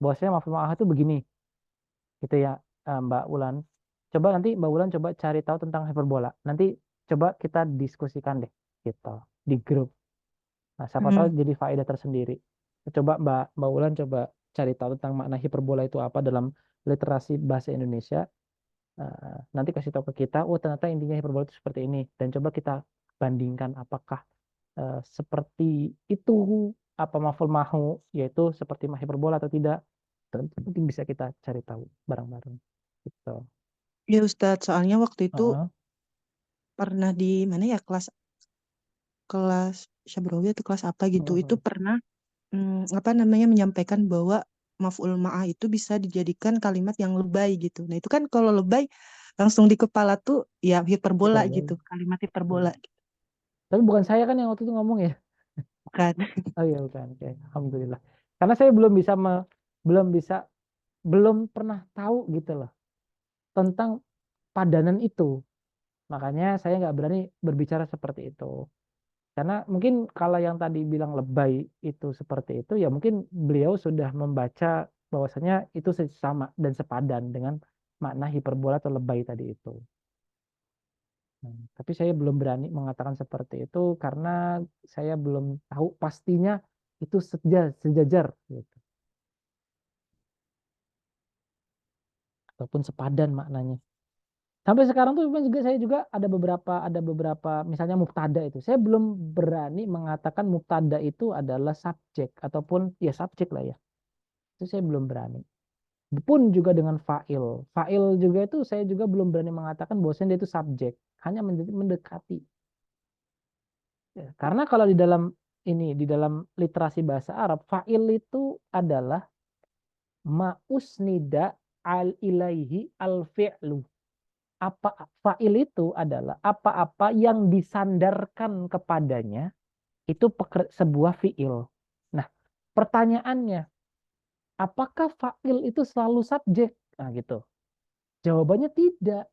bahwasanya maf'ul ma'ahu itu begini gitu ya, Mbak Ulan. Coba nanti Mbak Ulan coba cari tahu tentang hiperbola. Nanti coba kita diskusikan deh gitu di grup. Nah, siapa tahu jadi faedah tersendiri. Coba Mbak Ulan coba cari tahu tentang makna hiperbola itu apa dalam literasi bahasa Indonesia. Nanti kasih tahu ke kita, oh ternyata intinya hiperbola itu seperti ini. Dan coba kita bandingkan apakah seperti itu apa maf'ul mahu, yaitu seperti hiperbola atau tidak. Dan mungkin bisa kita cari tahu bareng-bareng. Gitu. Ya Ustadz, soalnya waktu itu Heeh. pernah di mana ya, kelas Syabrowi atau kelas apa gitu, itu pernah apa namanya menyampaikan bahwa maf'ul ma'ah itu bisa dijadikan kalimat yang lebay gitu. Nah itu kan kalau lebay langsung di kepala tuh ya hiperbola Hiperbola. gitu, kalimat hiperbola. Tapi bukan saya kan yang waktu itu ngomong ya. Bukan. Oh iya bukan. Oke, alhamdulillah. Karena saya belum pernah tahu gitu loh tentang padanan itu. Makanya saya nggak berani berbicara seperti itu. Karena mungkin kalau yang tadi bilang lebay itu seperti itu, ya mungkin beliau sudah membaca bahwasanya itu sama dan sepadan dengan makna hiperbola atau lebay tadi itu. Tapi saya belum berani mengatakan seperti itu karena saya belum tahu pastinya itu sejajar gitu, ataupun sepadan maknanya. Sampai sekarang tuh juga saya juga ada beberapa misalnya mubtada itu. Saya belum berani mengatakan mubtada itu adalah subjek ataupun ya subjek lah ya. Itu saya belum berani. Pun juga dengan fa'il. Fa'il juga itu saya juga belum berani mengatakan bahwasanya dia itu subjek. Hanya mendekati. Ya, karena kalau di dalam literasi bahasa Arab, fa'il itu adalah ma'usnida al ilaihi al fi'lu. Fa'il itu adalah apa-apa yang disandarkan kepadanya itu sebuah fi'il. Nah, pertanyaannya, apakah fa'il itu selalu subjek? Nah, gitu. Jawabannya tidak.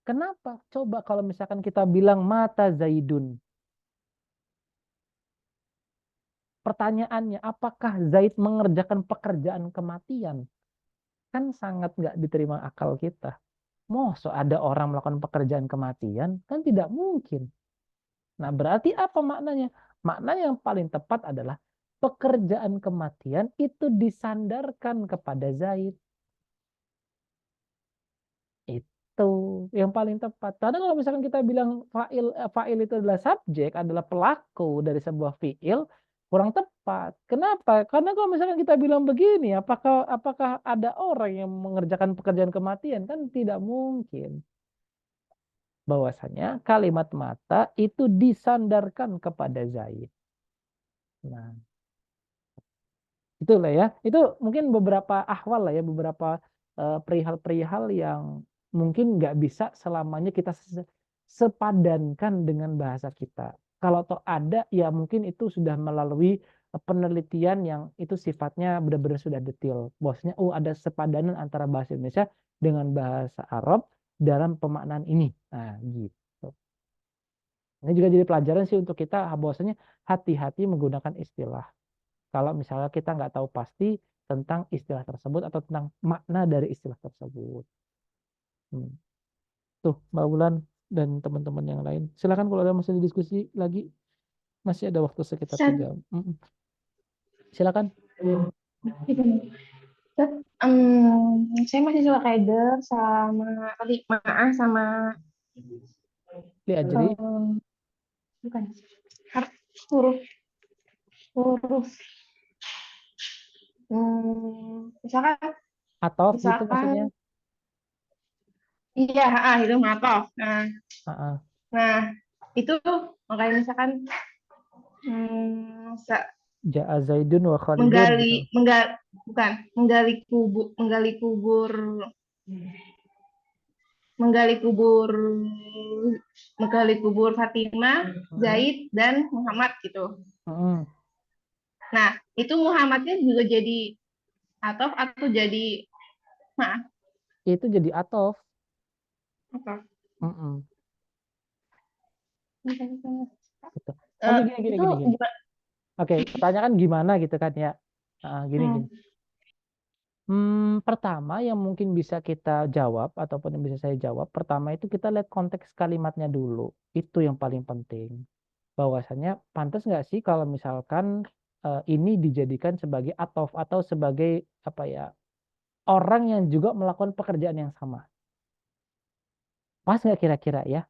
Kenapa? Coba kalau misalkan kita bilang mata Zaidun. Pertanyaannya, apakah Zaid mengerjakan pekerjaan kematian? Kan sangat nggak diterima akal kita. Masa ada orang melakukan pekerjaan kematian? Kan tidak mungkin. Nah, berarti apa maknanya? Maknanya yang paling tepat adalah pekerjaan kematian itu disandarkan kepada Zaid. Itu yang paling tepat. Karena kalau misalkan kita bilang fa'il itu adalah subjek, adalah pelaku dari sebuah fi'il, kurang tepat. Kenapa? Karena kalau misalkan kita bilang begini, apakah ada orang yang mengerjakan pekerjaan kematian? Kan tidak mungkin. Bahwasanya kalimat mata itu disandarkan kepada Zaid. Nah, itulah ya. Itu mungkin beberapa ahwal lah ya, beberapa perihal-perihal yang mungkin nggak bisa selamanya kita sepadankan dengan bahasa kita. Kalau toh ada, ya mungkin itu sudah melalui penelitian yang itu sifatnya benar-benar sudah detail. Bosnya, oh ada sepadanan antara bahasa Indonesia dengan bahasa Arab dalam pemaknaan ini. Nah, gitu. Ini juga jadi pelajaran sih untuk kita, bahwasanya hati-hati menggunakan istilah. Kalau misalnya kita nggak tahu pasti tentang istilah tersebut atau tentang makna dari istilah tersebut. Tuh, Mbak Bulan dan teman-teman yang lain. Silakan kalau ada masih diskusi lagi, masih ada waktu sekitar Ustaz, 3. Silakan. Saya masih suka kaider sama tadi maaf sama Li Ajri bukan huruf huruf misalkan atau gitu maksudnya. iya itu matof. Ah. Nah itu makanya misalkan Ja'a Zaidun wa Khalidun gitu. menggali kubur Fatimah, Zaid dan Muhammad gitu. Nah, itu Muhammadnya juga jadi atof atau jadi Itu jadi atof. Apa? Gitu. Oke, gini. Itu gimana? Oke, pertanyaan kan gimana gitu kan ya. Gini. Pertama yang mungkin bisa kita jawab ataupun yang bisa saya jawab, pertama itu kita lihat konteks kalimatnya dulu. Itu yang paling penting. Bahwasanya pantas nggak sih kalau misalkan ini dijadikan sebagai atof atau sebagai apa ya, orang yang juga melakukan pekerjaan yang sama. Pas nggak kira-kira ya?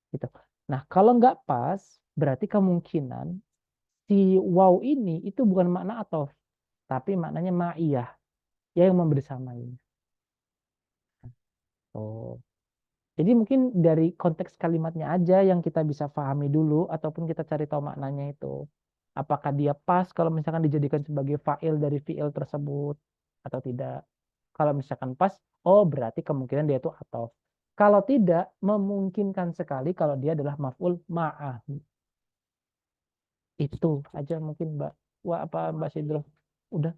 Gitu. Nah, kalau nggak pas, berarti kemungkinan si wow ini itu bukan makna atof, tapi maknanya ma'iyah, yang membersamai. Oh. Jadi mungkin dari konteks kalimatnya aja yang kita bisa pahami dulu ataupun kita cari tahu maknanya itu. Apakah dia pas kalau misalkan dijadikan sebagai fa'il dari fi'il tersebut atau tidak. Kalau misalkan pas, oh berarti kemungkinan dia itu atof. Kalau tidak, memungkinkan sekali kalau dia adalah maf'ul ma'ah. Itu aja mungkin Mbak. Wah, apa Mbak Sidro? Udah,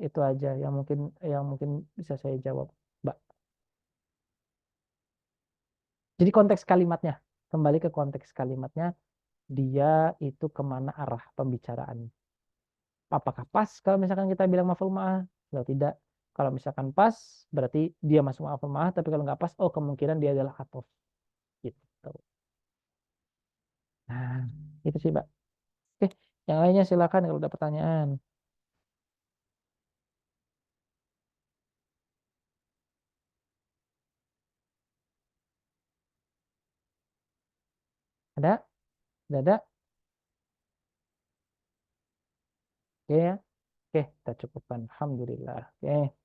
itu aja yang mungkin bisa saya jawab, Mbak. Jadi konteks kalimatnya, kembali ke konteks kalimatnya, dia itu kemana arah pembicaraan. Apakah pas kalau misalkan kita bilang maf'ul ma'ah? Kalau tidak. Kalau misalkan pas, berarti dia masuk maf'ul ma'ah, tapi kalau nggak pas, oh kemungkinan dia adalah atof. Gitu. Nah, itu sih, Mbak. Oke, yang lainnya silakan kalau ada pertanyaan. Ada? Ada? Oke ya. Oke, kita cukupkan. Alhamdulillah. Oke.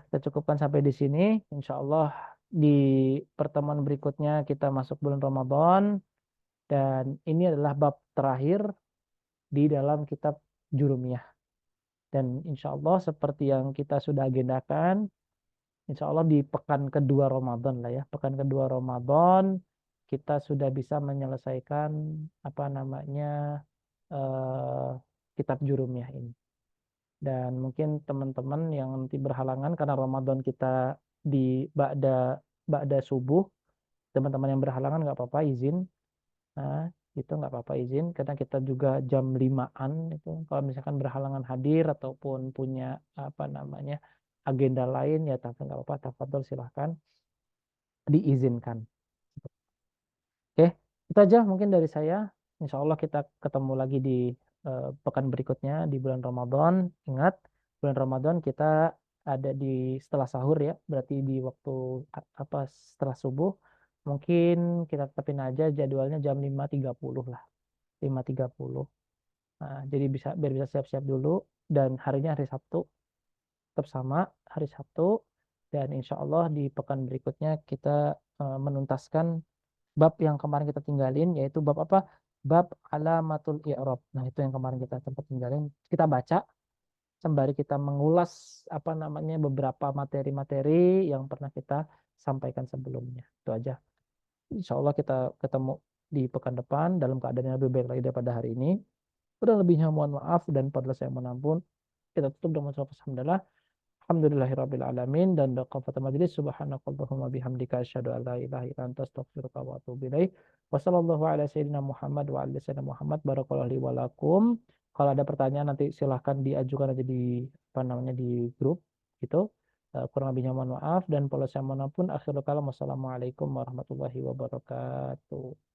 Kita cukupkan sampai di sini. Insya Allah di pertemuan berikutnya kita masuk bulan Ramadan. Dan ini adalah bab terakhir di dalam kitab Jurumiyah. Dan insya Allah seperti yang kita sudah agendakan, insya Allah di pekan kedua Ramadan lah ya. Pekan kedua Ramadan kita sudah bisa menyelesaikan apa namanya eh, kitab Jurumiyah ini. Dan mungkin teman-teman yang nanti berhalangan karena Ramadan kita di ba'da ba'da subuh, teman-teman yang berhalangan nggak apa-apa izin. Nah, itu nggak apa-apa izin karena kita juga jam 5-an itu. Kalau misalkan berhalangan hadir ataupun punya apa namanya agenda lain ya tapi nggak apa-apa, tafadhol silahkan diizinkan. Oke, itu aja mungkin dari saya. Insya Allah kita ketemu lagi di pekan berikutnya di bulan Ramadan. Ingat, bulan Ramadan kita ada di setelah sahur ya, berarti di waktu apa setelah subuh. Mungkin kita tetapin aja jadwalnya jam 5.30 lah, 5.30. Nah, jadi biar bisa siap-siap dulu dan harinya hari Sabtu tetap sama hari Sabtu dan insya Allah di pekan berikutnya kita menuntaskan bab yang kemarin kita tinggalin yaitu bab apa? Bab alamatul i'rab. Nah, itu yang kemarin kita sempat tinggalin. Kita baca sembari kita mengulas apa namanya beberapa materi-materi yang pernah kita sampaikan sebelumnya. Itu aja. Insya Allah kita ketemu di pekan depan dalam keadaan yang lebih baik lagi daripada hari ini. Kurang lebihnya mohon maaf dan pada saya mohon ampun. Kita tutup dengan ucapan alhamdulillah. Alhamdulillahirabbil alamin dan qafat majlis subhanakallahumma bihamdika asyhadu an la ilaha illa anta astaghfiruka wa atubu ilaik. Wassallallahu ala sayyidina Muhammad wa ala sayyidina Muhammad barakallahu li wa lakum. Kalau ada pertanyaan nanti silahkan diajukan aja di apa namanya di grup gitu. Kurang lebihnya mohon maaf dan kalau saya mohon ampun akhirul kalam wassalamualaikum warahmatullahi wabarakatuh.